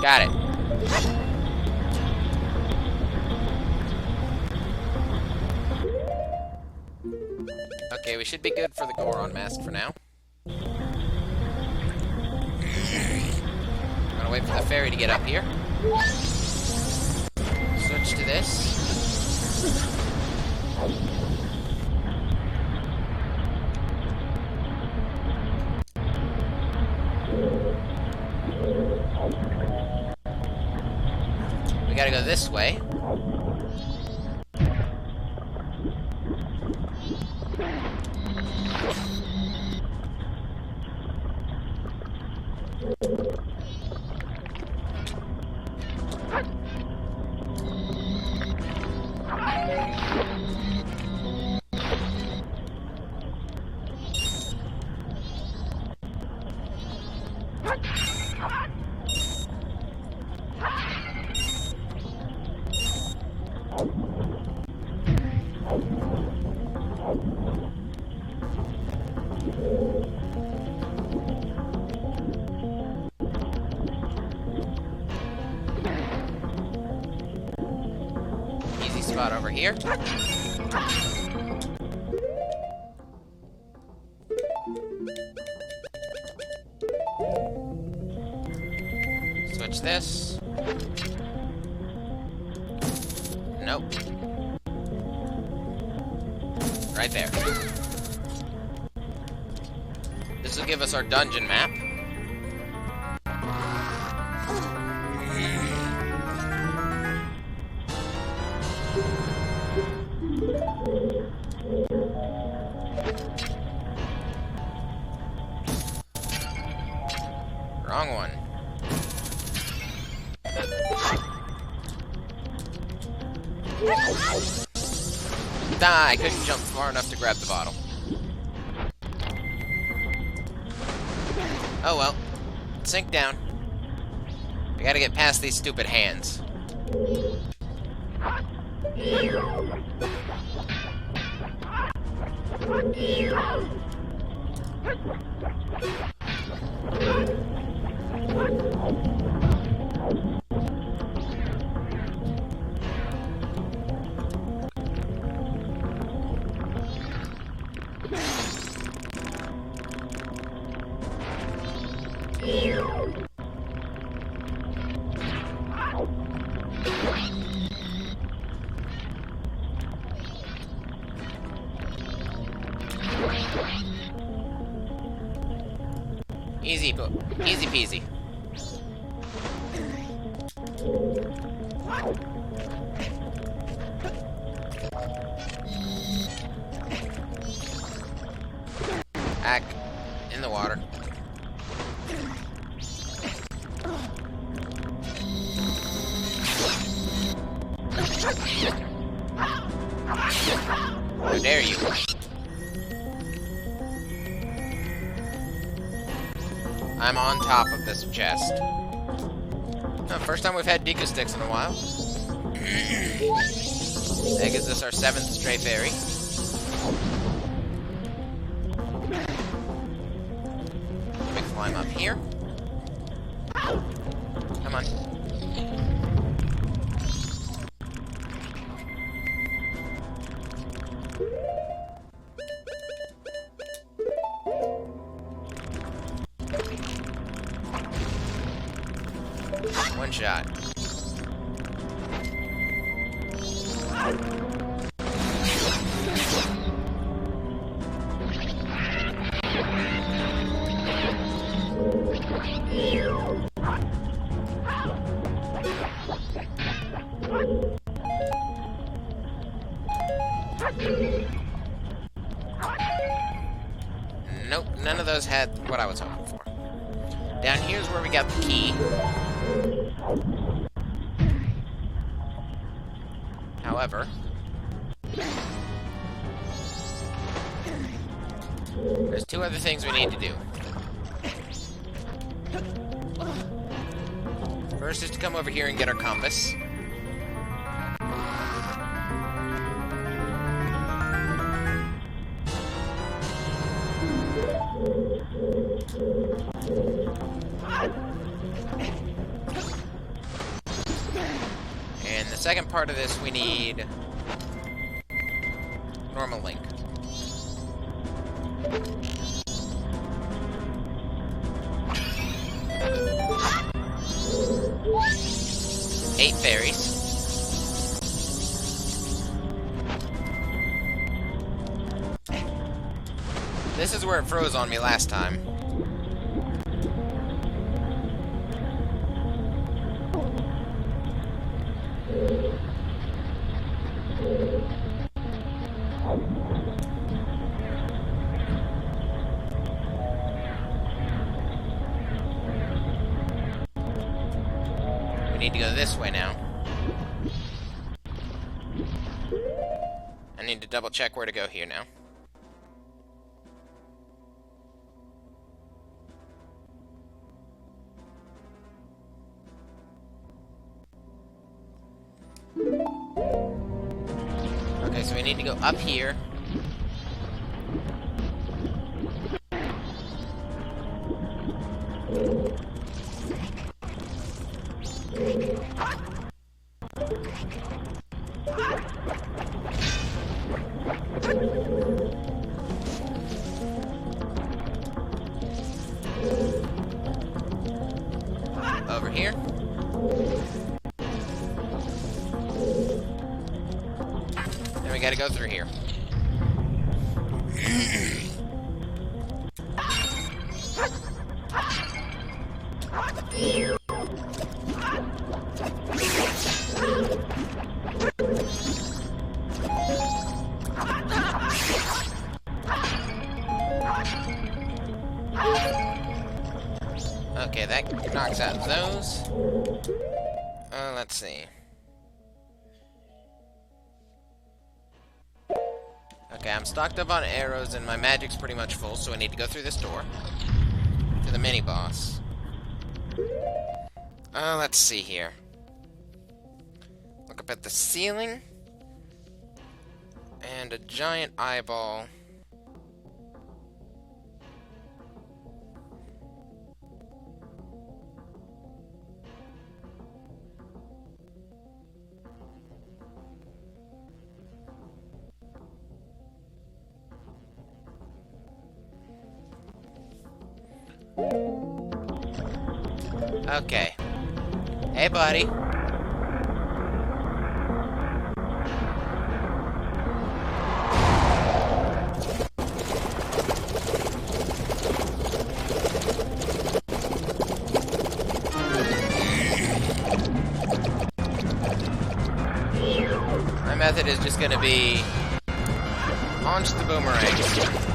Got it. Okay, we should be good for the Goron mask for now. I'm gonna wait for the fairy to get up here. Switch to this. We gotta go this way. Easy spot over here. Switch this. Nope. Right there. This will give us our dungeon map. Wrong one. I couldn't jump far enough to grab the bottle. Oh well. Sink down. I gotta get past these stupid hands. Easy peasy. Back in the water. How dare you? I'm on top of this chest. Oh, first time we've had Deku Sticks in a while. That gives us our 7th Stray Fairy. We climb up here. Come on. One shot. Nope, none of those had what I was hoping for. Down here's where we got the key. However, there's 2 other things we need to do. First is to come over here and get our compass. And the second part of this, we need normal link. Eight fairies. This is where it froze on me last time. We need to go this way now. I need to double check where to go here now. Okay, so we need to go up here. Over here. Then we gotta go through here. Okay, that knocks out those. Let's see. Okay, I'm stocked up on arrows and my magic's pretty much full, so I need to go through this door to the mini-boss. Let's see here. Look up at the ceiling. And a giant eyeball. Okay. Hey, buddy. method is just gonna be launch the boomerangs.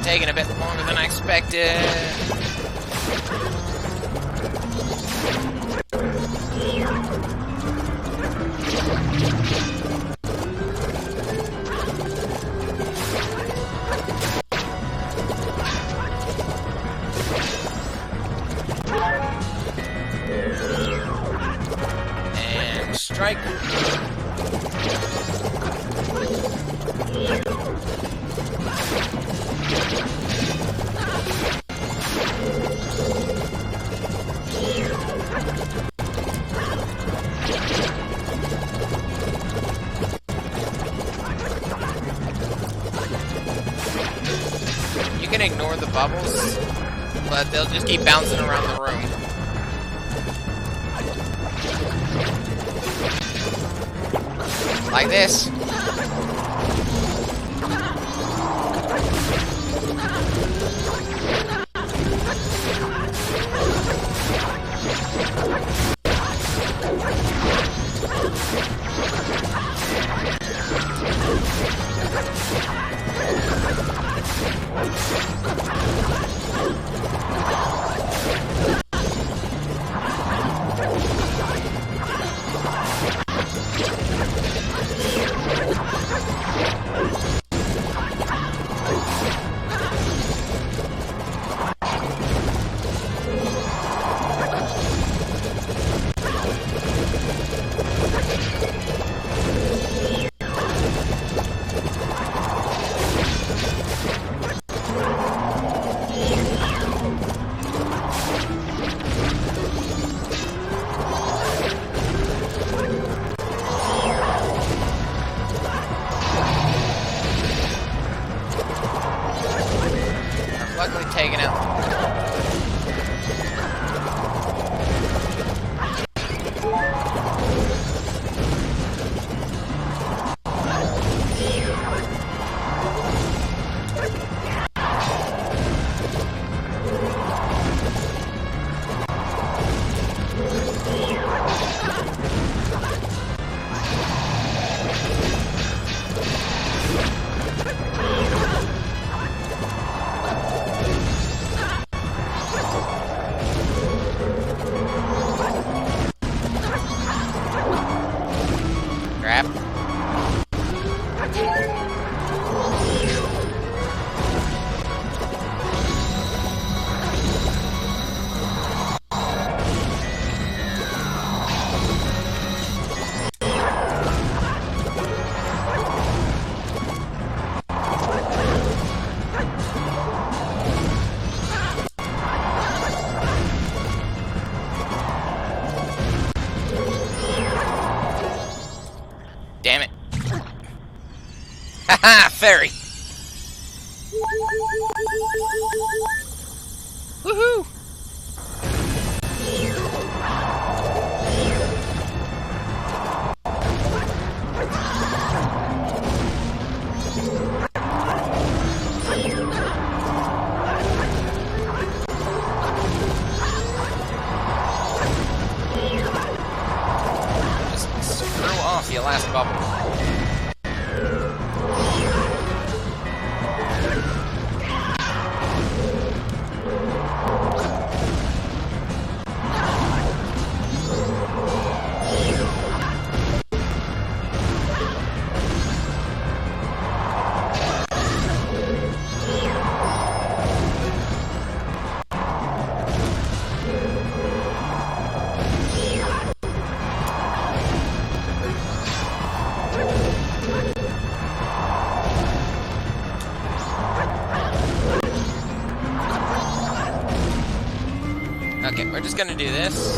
Taking a bit longer than I expected. And strike. You can ignore the bubbles, but they'll just keep bouncing around the room. Like this. Haha! Fairy! Woohoo! Just throw off your last bubble. Okay, we're just gonna do this.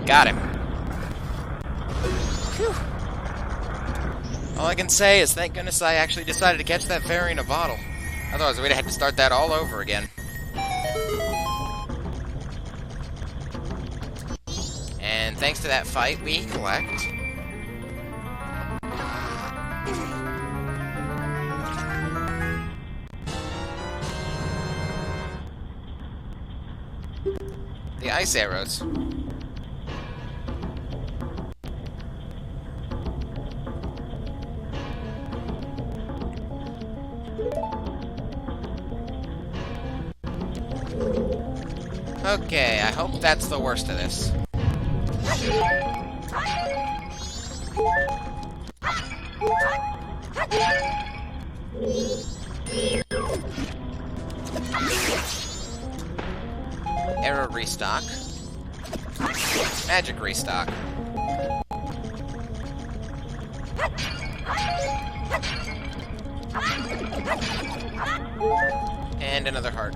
Got him. Whew. All I can say is thank goodness I actually decided to catch that fairy in a bottle. Otherwise, we'd have had to start that all over again. And thanks to that fight, we collect the ice arrows. Okay, I hope that's the worst of this. Arrow restock. Magic restock. And another heart.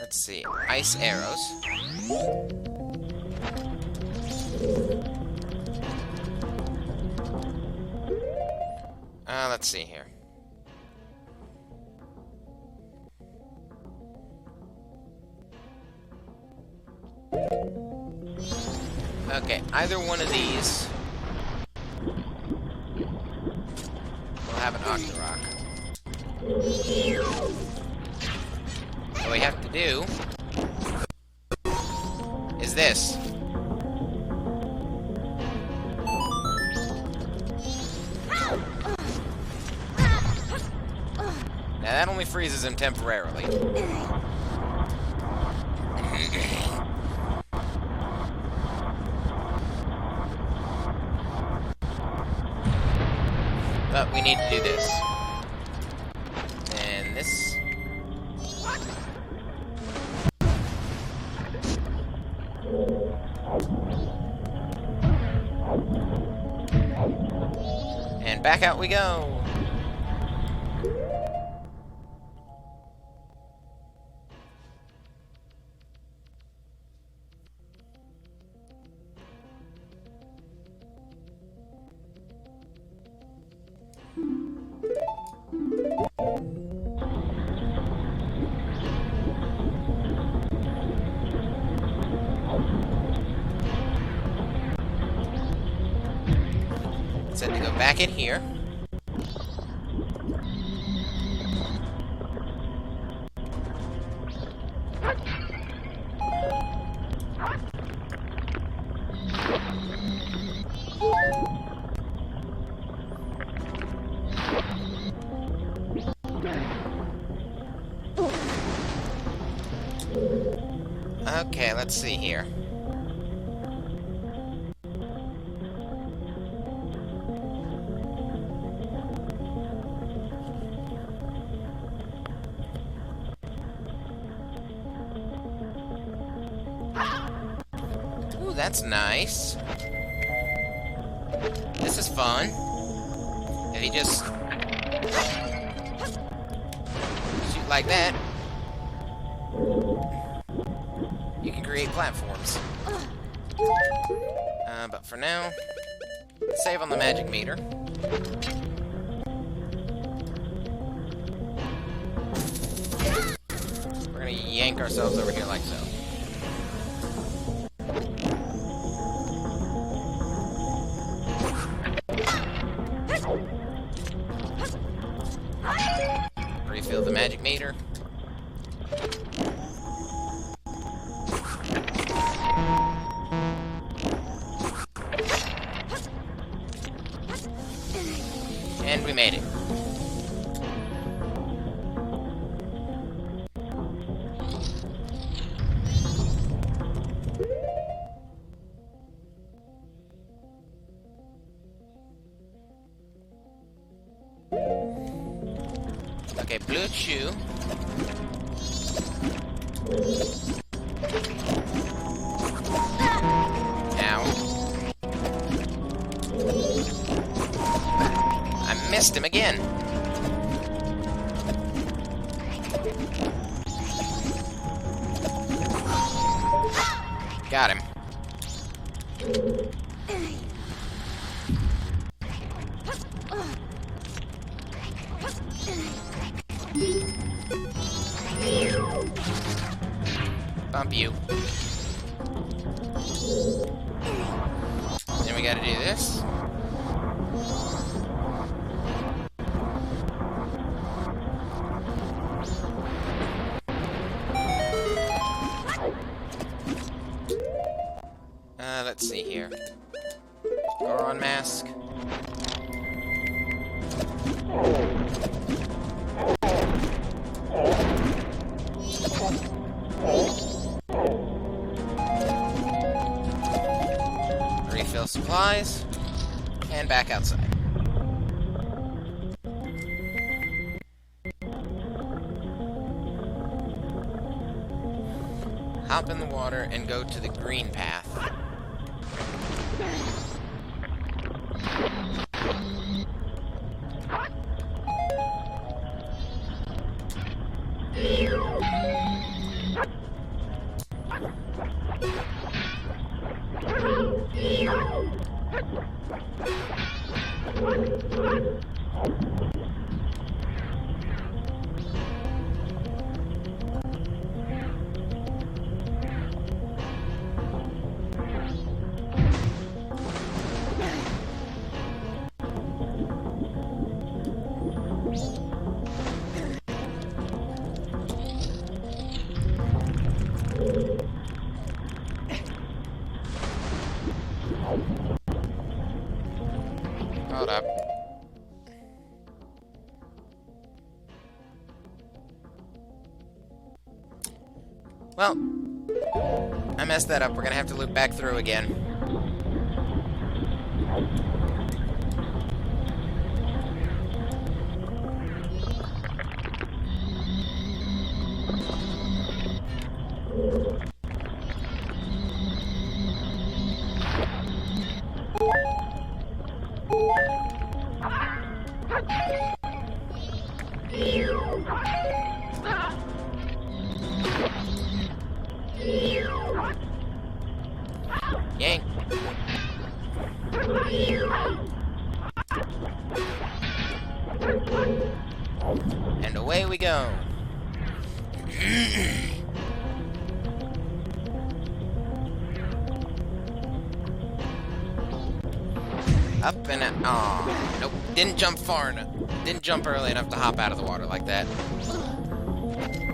Let's see. Ice arrows. Let's see here. Okay, either one of these will have an Octorok. What we have to do is this. Now that only freezes him temporarily. But we need to do this. And this. And back out we go! Said to go back in here. Okay, let's see here. Ooh, that's nice. This is fun. If you just shoot like that, you can create platforms. But for now, save on the magic meter. We're gonna yank ourselves over here like so. Refill the magic meter. And we made it. Okay, blue shoe. Ow. I missed him again. Got him. Bump you. Then we gotta do this. Let's see here. Goron mask. Refill supplies, and back outside. Hop in the water and go to the green path. Hold up. Well, I messed that up. We're gonna have to loop back through again. Yank. And away we go. Up and out. Oh, nope. Didn't jump far enough. Didn't jump early enough to hop out of the water like that.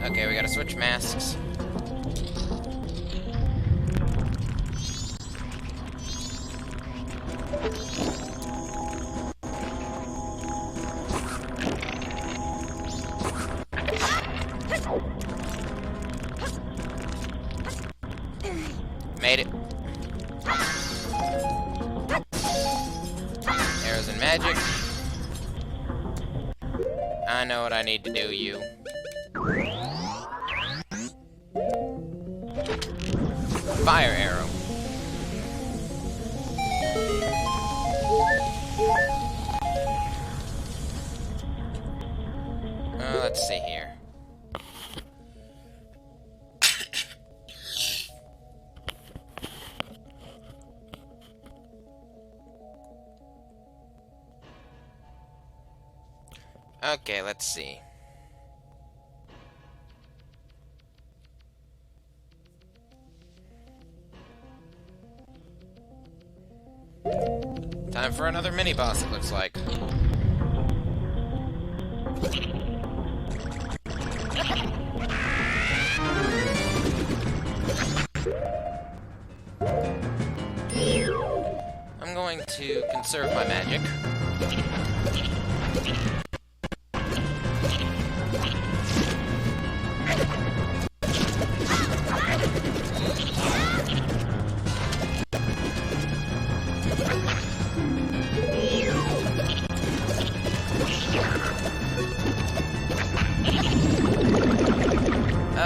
Okay, we gotta switch masks. Made it. Arrows and magic. I know what I need to do, you. Fire arrow. Let's see here. Okay, let's see. Time for another mini-boss, it looks like. I'm going to conserve my magic.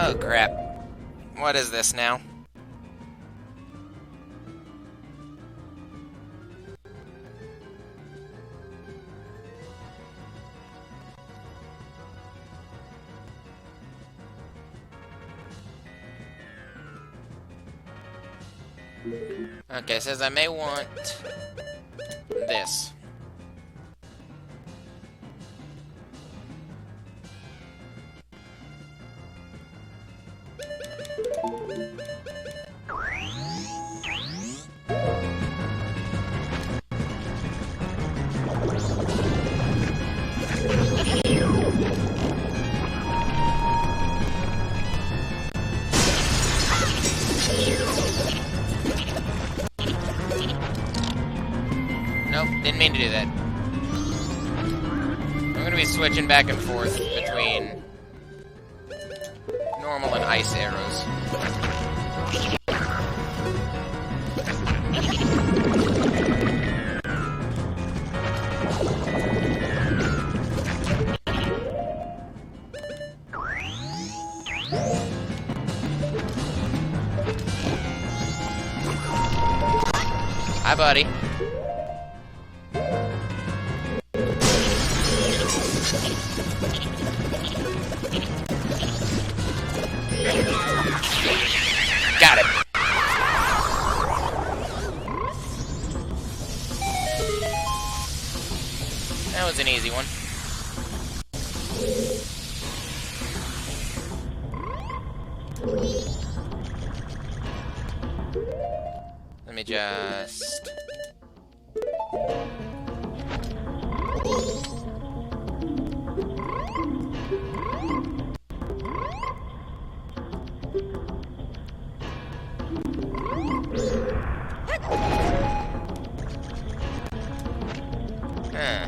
Oh, crap. What is this now? Okay, it says I may want this. Nope, didn't mean to do that. I'm gonna be switching back and forth between normal and ice arrows. Hi, buddy. Got it. That was an easy one. Let me just... Huh.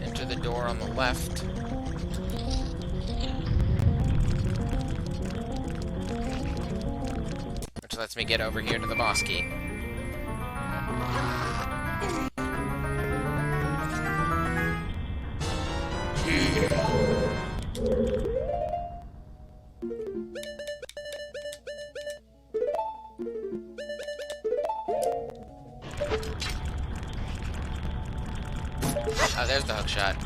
Enter the door on the left. Which lets me get over here to the boss key. Oh, there's the hook shot.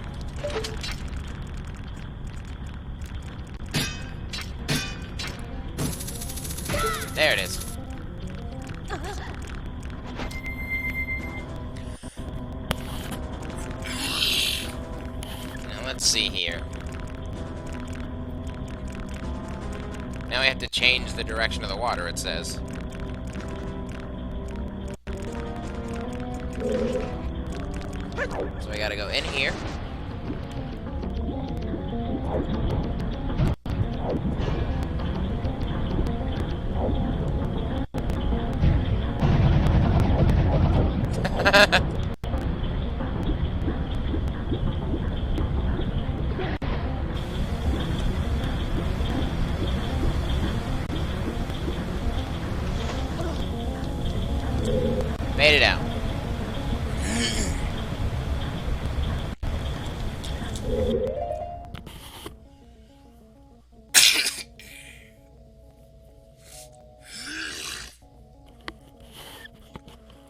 There it is. Now let's see here. Now we have to change the direction of the water, it says. So we gotta go in here. Made it out.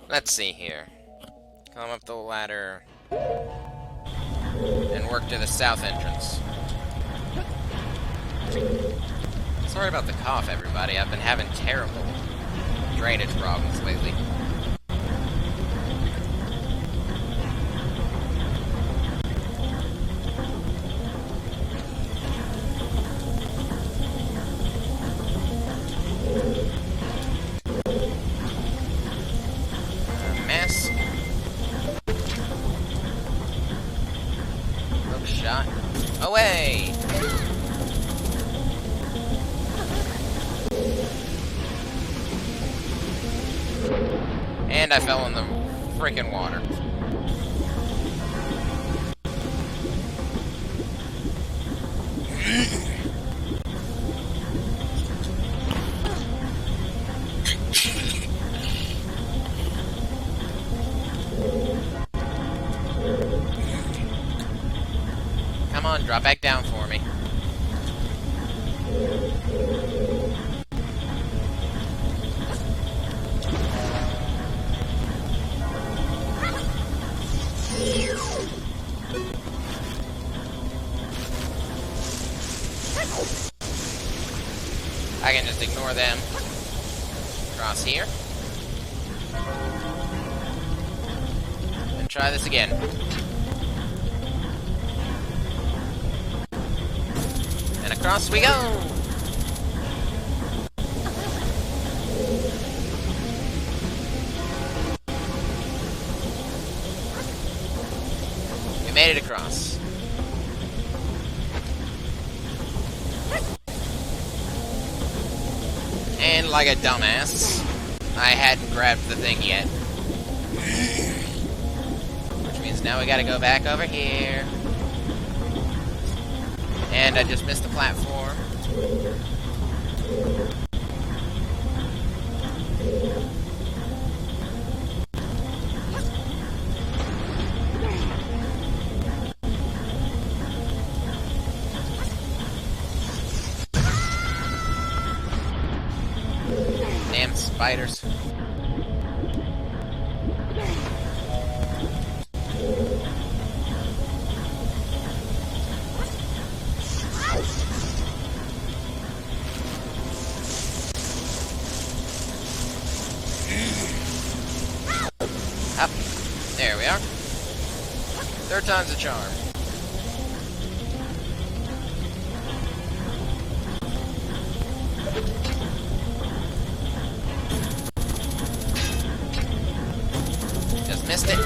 Let's see here. Climb up the ladder and work to the south entrance. Sorry about the cough, everybody. I've been having terrible drainage problems lately. Mask. Hook shot. Away! And I fell in the freaking water. Come on, drop back down for me. I can just ignore them. Cross here. And try this again. And across we go! We made it across. And like a dumbass, I hadn't grabbed the thing yet. Which means now we gotta go back over here. And I just missed the platform. Damn spiders. Up. There we are. Third time's a charm. Just missed it.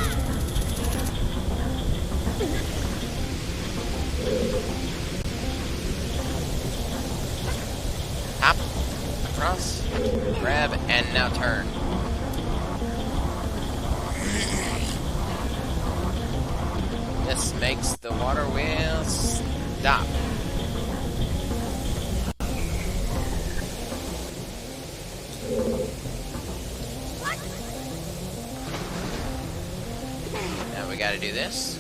Hop. Across. Grab, and now turn. This makes the water wheel stop. Now we gotta do this.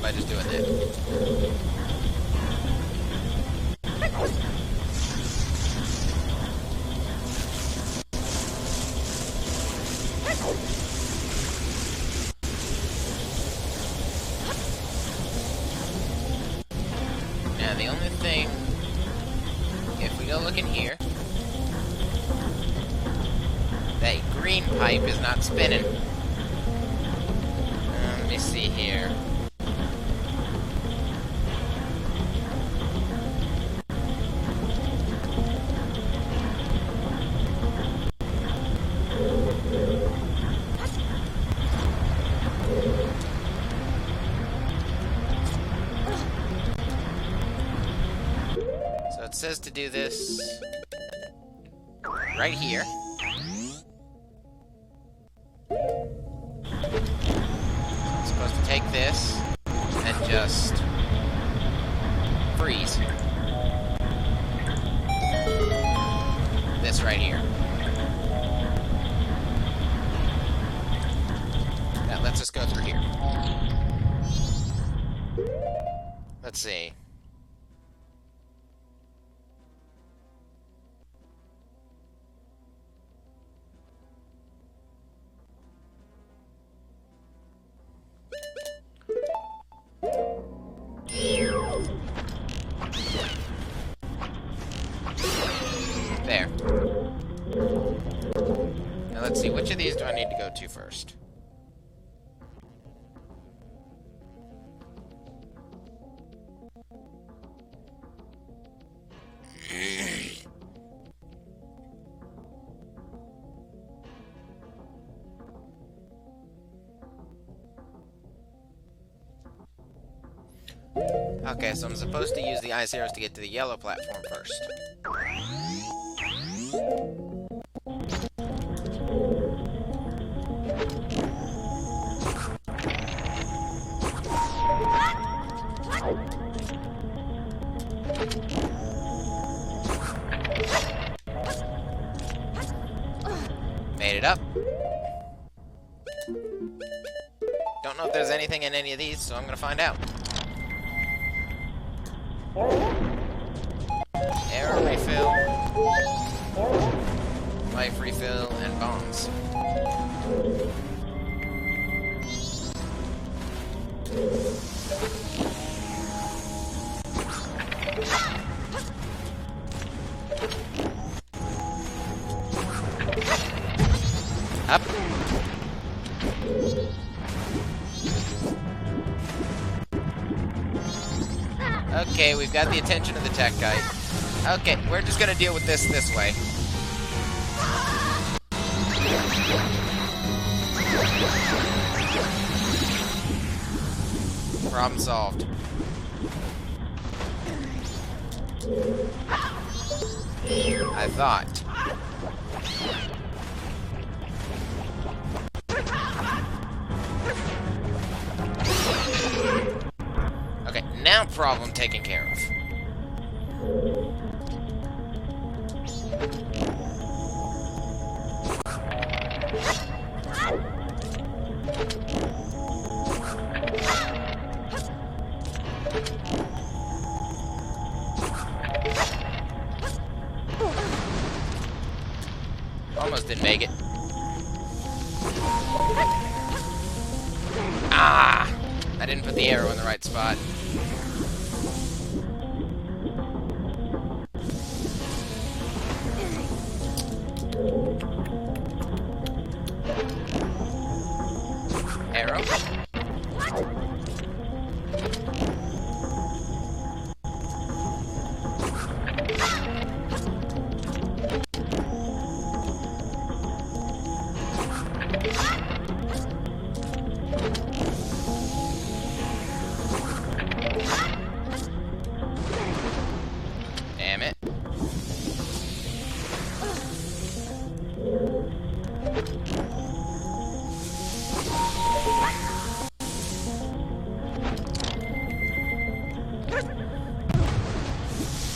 by just doing that. Now, the only thing, if we go look in here, that green pipe is not spinning. Let me see here. So it says to do this right here. I'm supposed to take this and just freeze this right here. That lets us go through here. Let's see. There. Now let's see, which of these do I need to go to first? Okay, so I'm supposed to use the ice arrows to get to the yellow platform first. Made it up. Don't know if there's anything in any of these, so I'm gonna find out. Arrow refill, life refill, and bombs. Up. Okay, we've got the attention of the tech guy. Okay, we're just gonna deal with this way. Problem solved. I thought. Okay, now problem taken care of. Almost didn't make it. Ah! I didn't put the arrow in the right spot. Arrow. Damn it.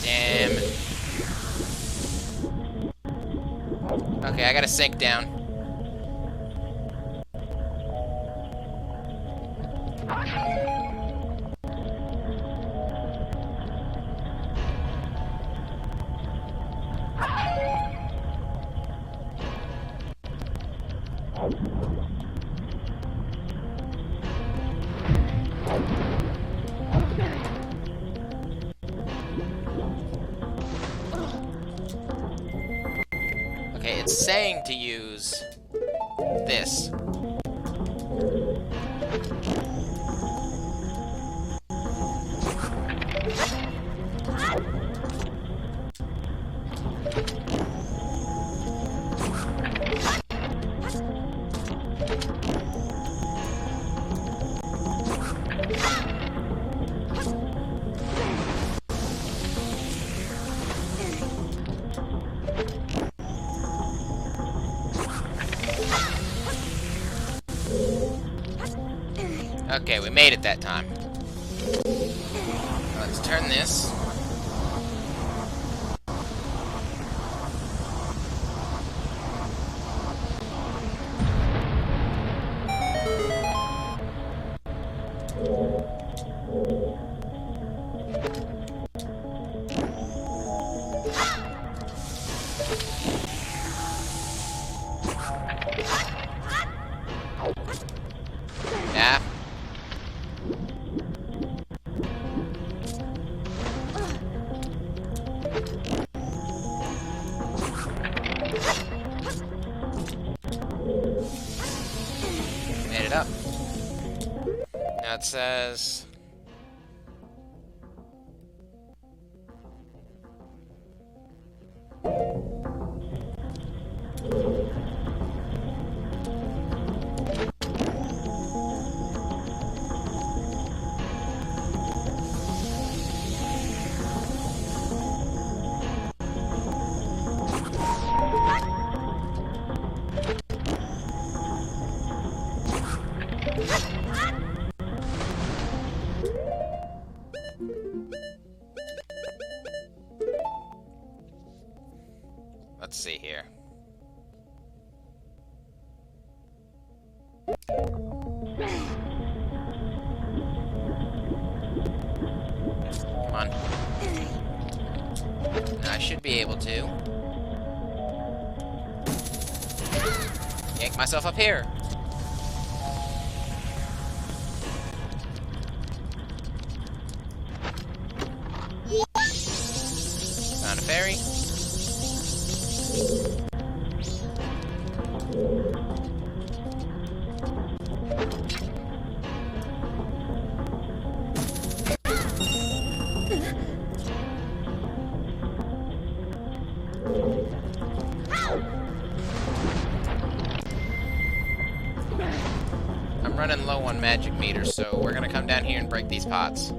Damn. Okay, I gotta sink down. Okay, it's saying to use this. Okay, we made it that time. Let's turn this. Yeah. Made it up. Now it says... Let's see here. Come on. I should be able to yank myself up here. Found a fairy. I'm running low on magic meters, so we're gonna come down here and break these pots.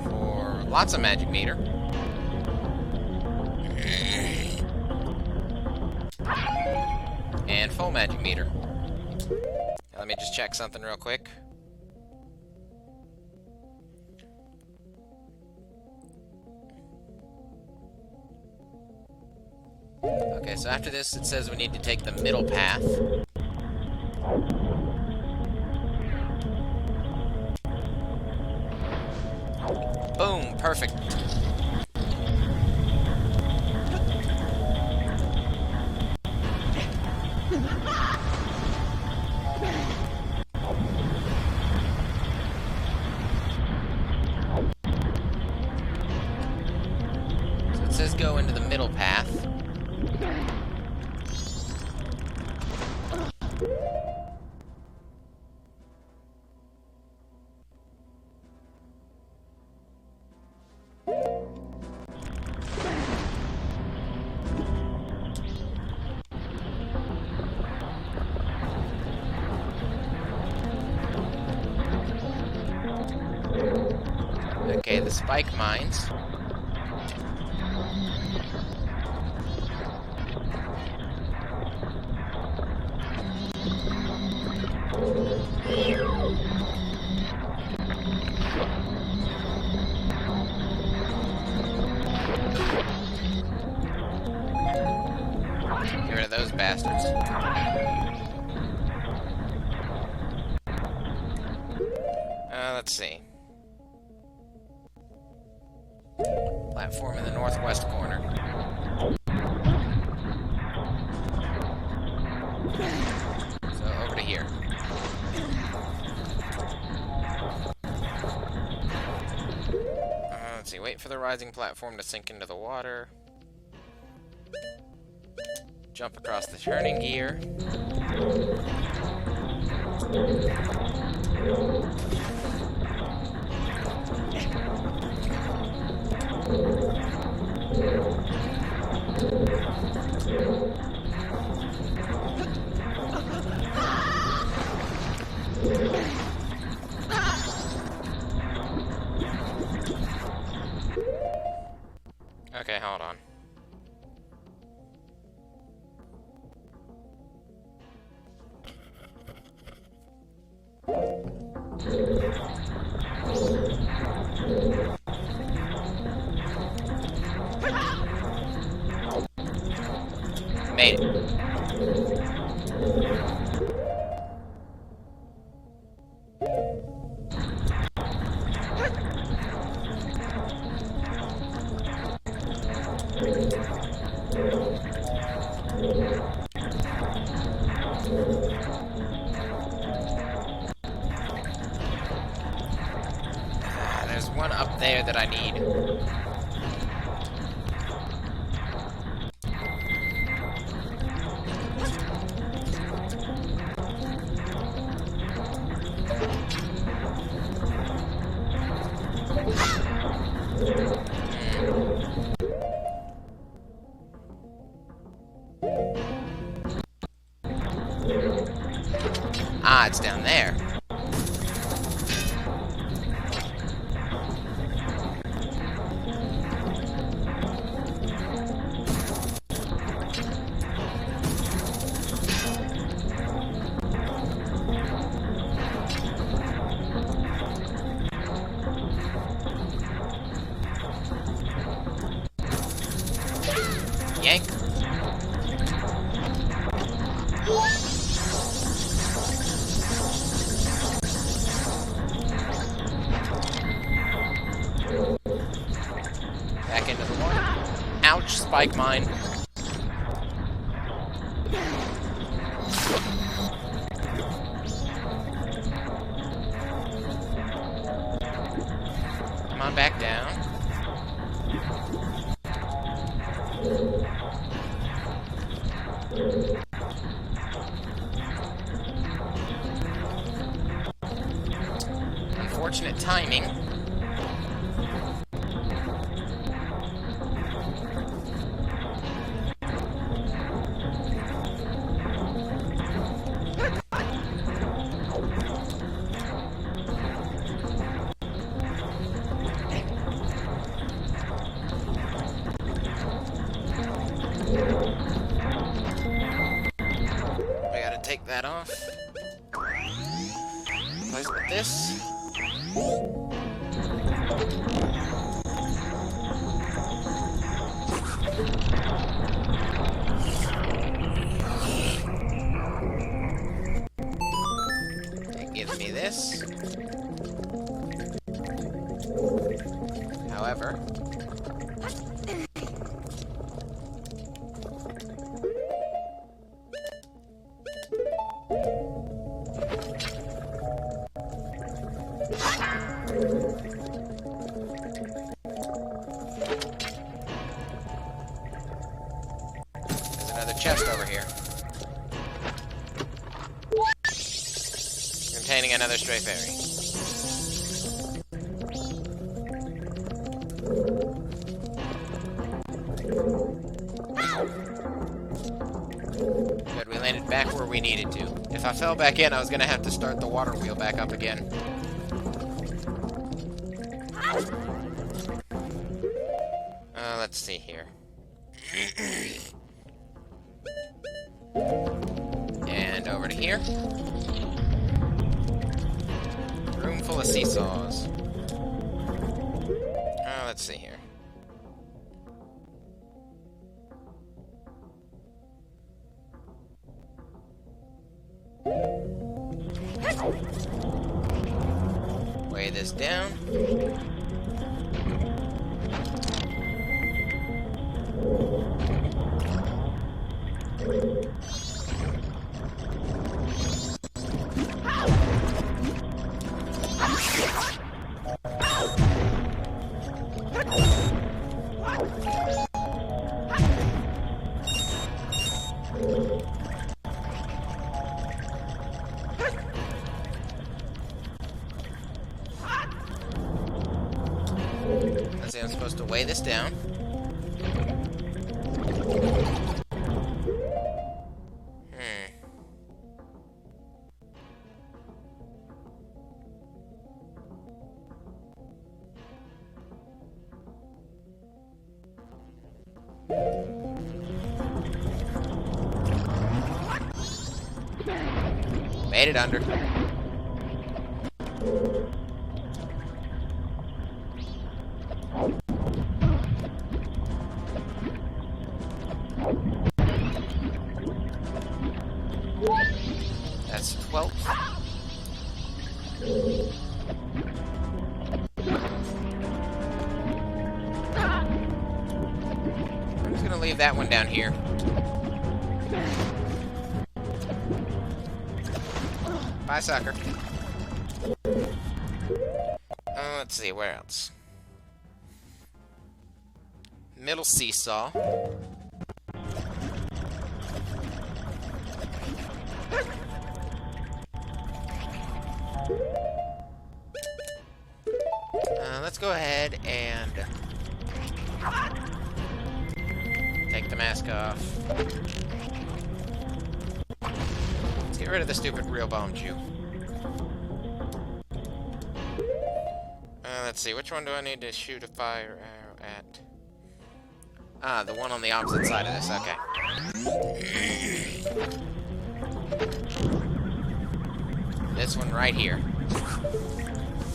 For lots of magic meter. And full magic meter. Now, let me just check something real quick. Okay, so after this, it says we need to take the middle path. Boom, perfect. So it says go into the middle path. Okay, the spike mines. Get rid of those bastards. Let's see. Platform in the northwest corner. So over to here. Let's see, Wait for the rising platform to sink into the water. Jump across the turning gear. Okay, hold on. Made it. There's one up there that I need. Ah, it's down there. Yank. Back into the water. Ouch, spike mine. Come on back down. Unfortunate timing. I gotta take that off. Replace with this. It gives me this. However, there's another chest over here. Containing another stray fairy. Good, we landed back where we needed to. If I fell back in, I was gonna have to start the water wheel back up again. Let's see here. And over to here. Room full of seesaws. Let's see here. Weigh this down. Let's see, I'm supposed to weigh this down. Made it under. That's 12. I'm just gonna leave that one down here. Bye, sucker. Let's see, where else? Middle seesaw. Let's go ahead and take the mask off. Let's get rid of the stupid real bomb Jew. Let's see, which one do I need to shoot a fire arrow at? Ah, the one on the opposite side of this, okay. This one right here.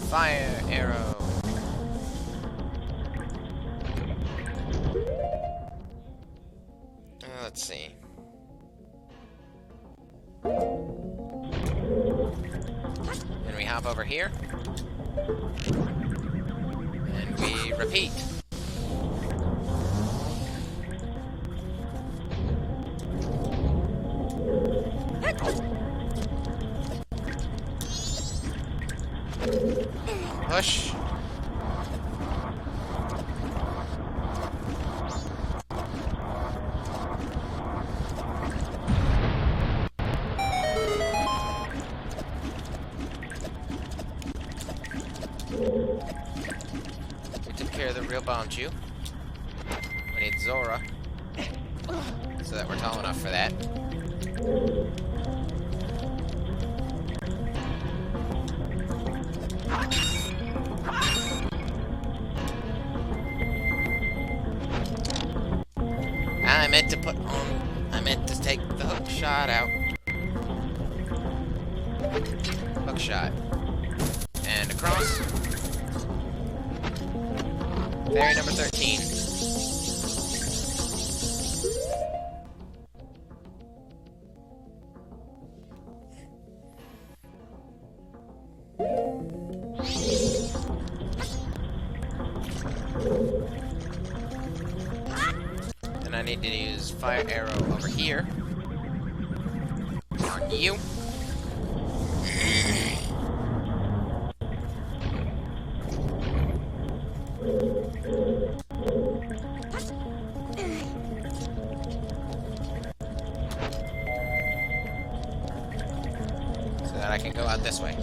Fire arrow. Let's see. Then we hop over here. And we repeat. Push. We took care of the real bomb Jew. We need Zora. So that we're tall enough for that. I meant to take the hook shot out. Hook shot. And across. Fairy number 13. I need to use fire arrow over here on you. So that I can go out this way.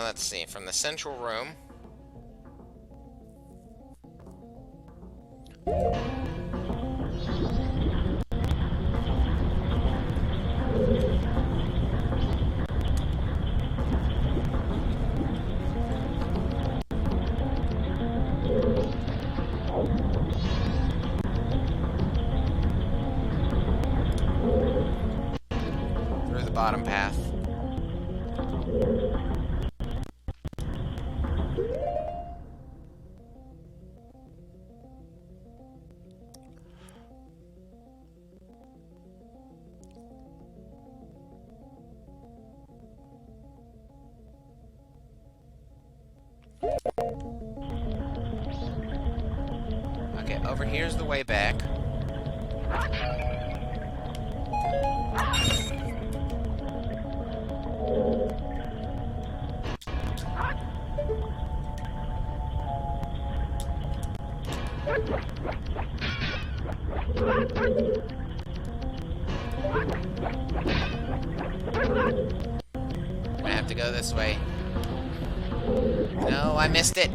Let's see, from the central room. Through the bottom path. over here's the way back. I have to go this way. No, I missed it.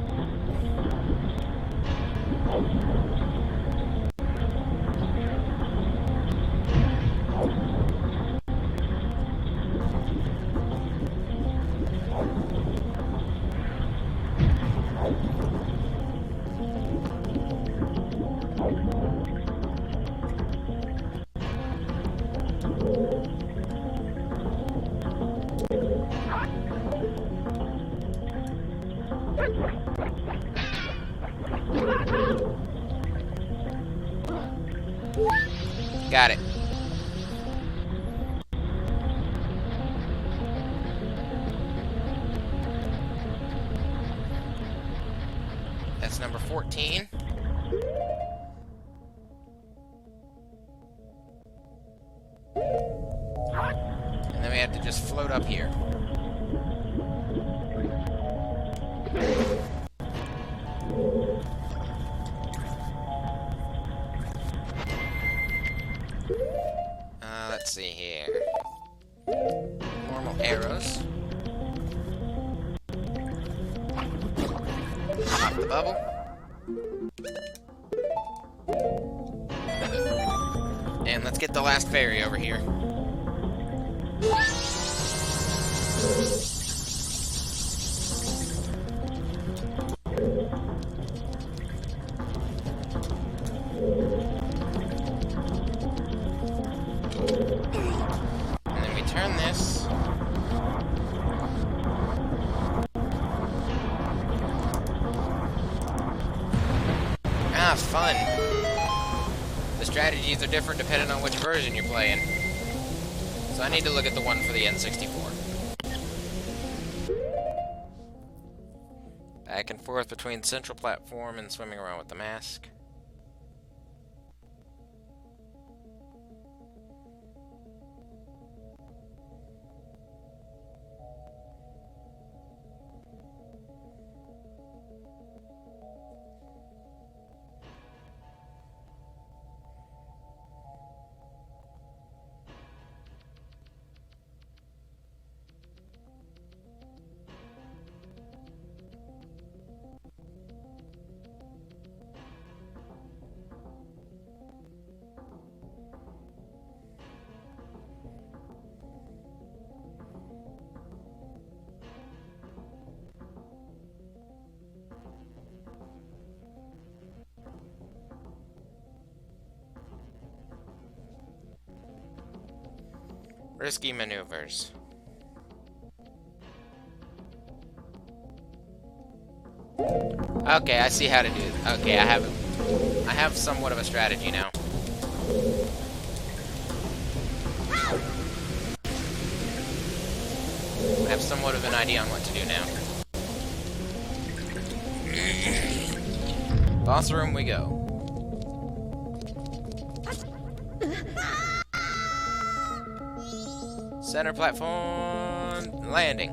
Got it. That's number 14. And then we have to just float up here. Let's see here. Normal arrows. Pop the bubble. And let's get the last fairy over here. And then we turn this. Ah, fun. The strategies are different depending on which version you're playing. So I need to look at the one for the N64. Back and forth between central platform and swimming around with the mask. Risky maneuvers. Okay, I see how to do it. Okay, I have somewhat of a strategy now. I have somewhat of an idea on what to do now. Boss room we go. Center platform landing.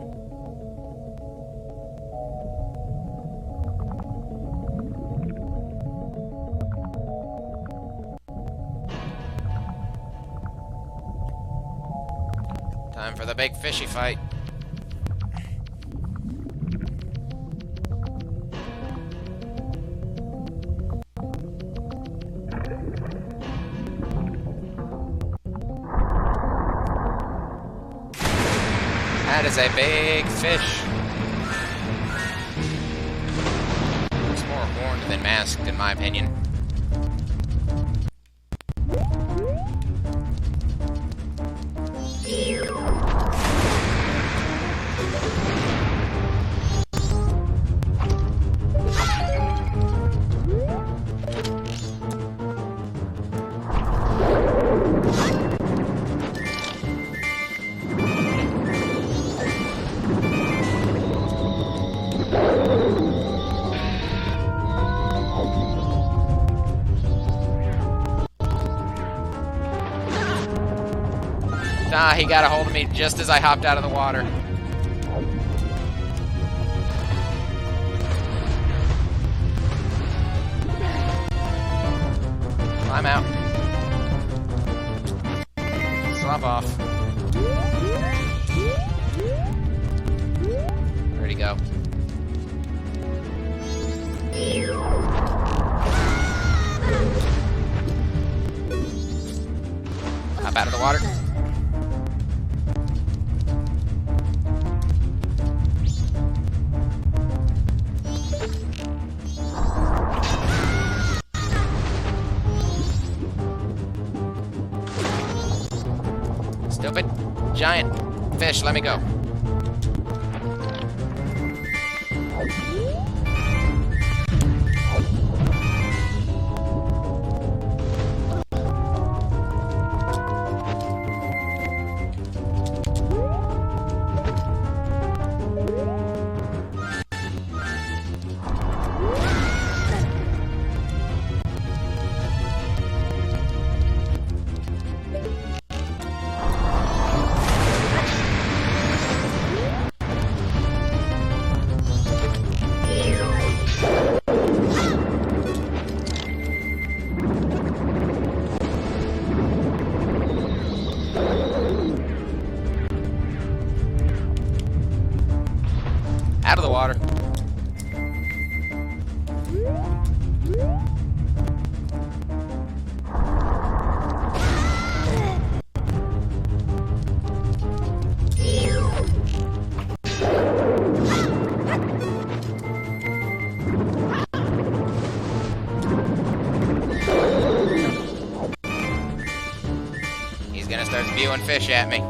Time for the big fishy fight. That is a big fish. It's more horned than masked, in my opinion. Ah, he got a hold of me just as I hopped out of the water. I'm out. Slop off. Where'd he go? Hop out of the water. Stupid giant fish, let me go. Out of the water. He's gonna start spewing fish at me.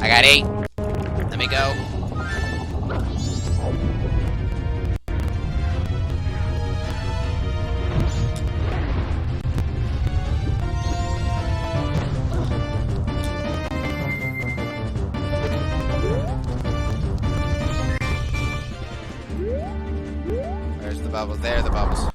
I got 8. Let me go. There's the bubbles. There are the bubbles.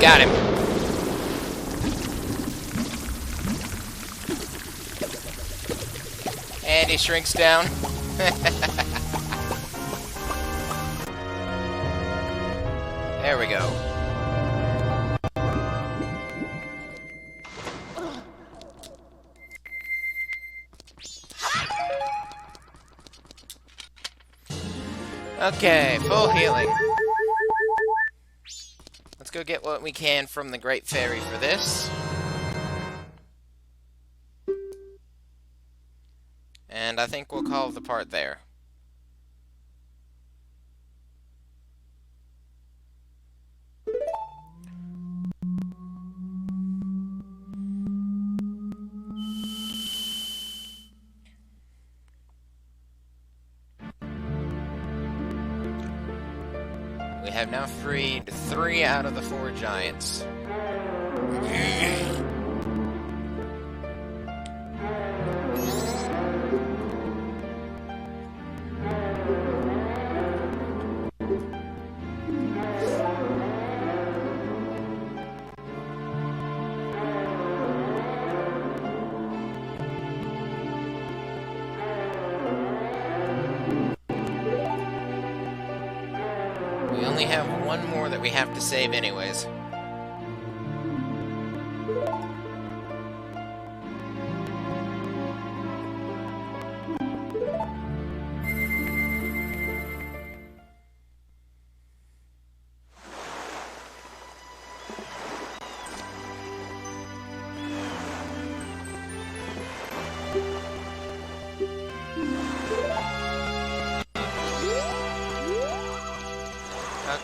Got him. And he shrinks down. There we go. Okay, full healing. Let's go get what we can from the Great Fairy for this. And I think we'll call the part there. We have now freed 3 out of the 4 giants. We only have 1 more that we have to save anyways.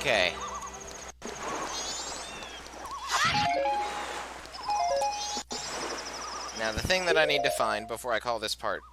Okay. Now, the thing that I need to find before I call this part...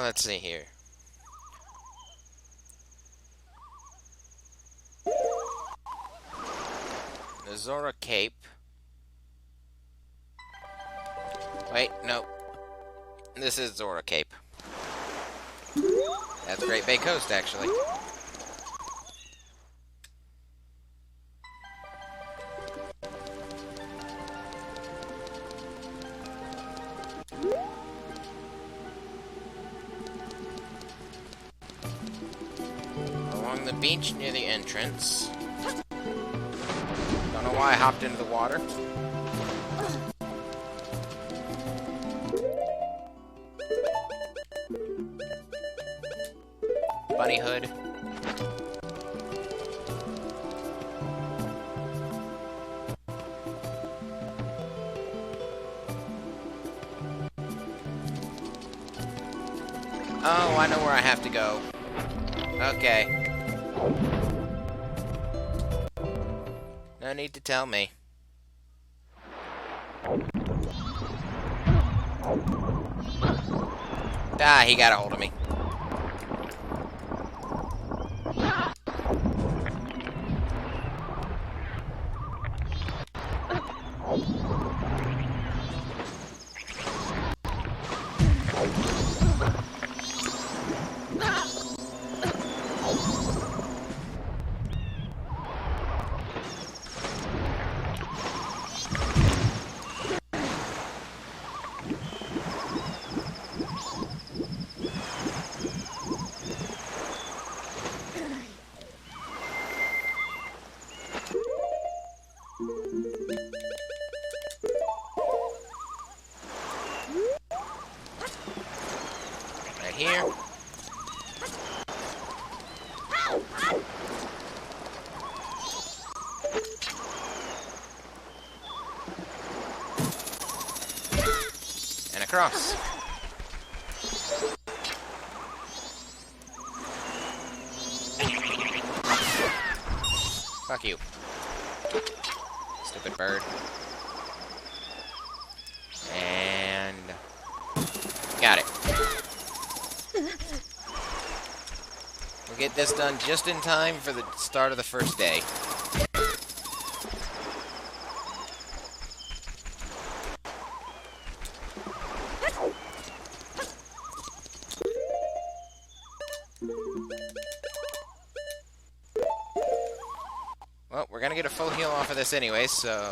let's see here. Majora Cape. Wait, no. This is Zora Cape. That's Great Bay Coast, actually. Along the beach near the entrance. Don't know why I hopped into the water. Bunny hood. Oh, I know where I have to go. Okay. No need to tell me. Ah, he got a hold of me. Right here. And across. Fuck you. Stupid bird. And... got it. We'll get this done just in time for the start of the first day. Well, we're gonna get a full heal off of this anyway, so...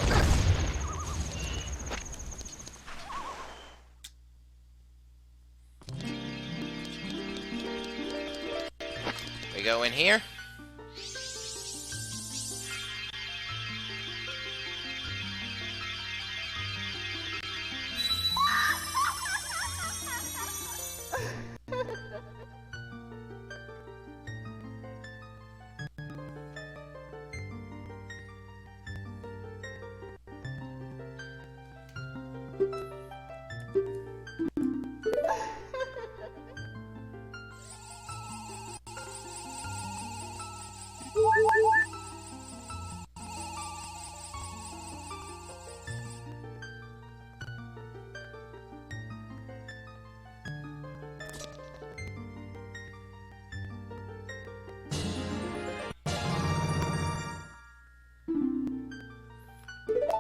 we go in here.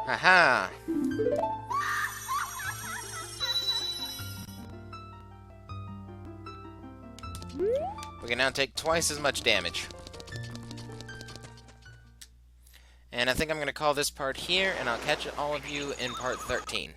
Haha! We can now take twice as much damage. And I think I'm going to call this part here, and I'll catch all of you in part 13.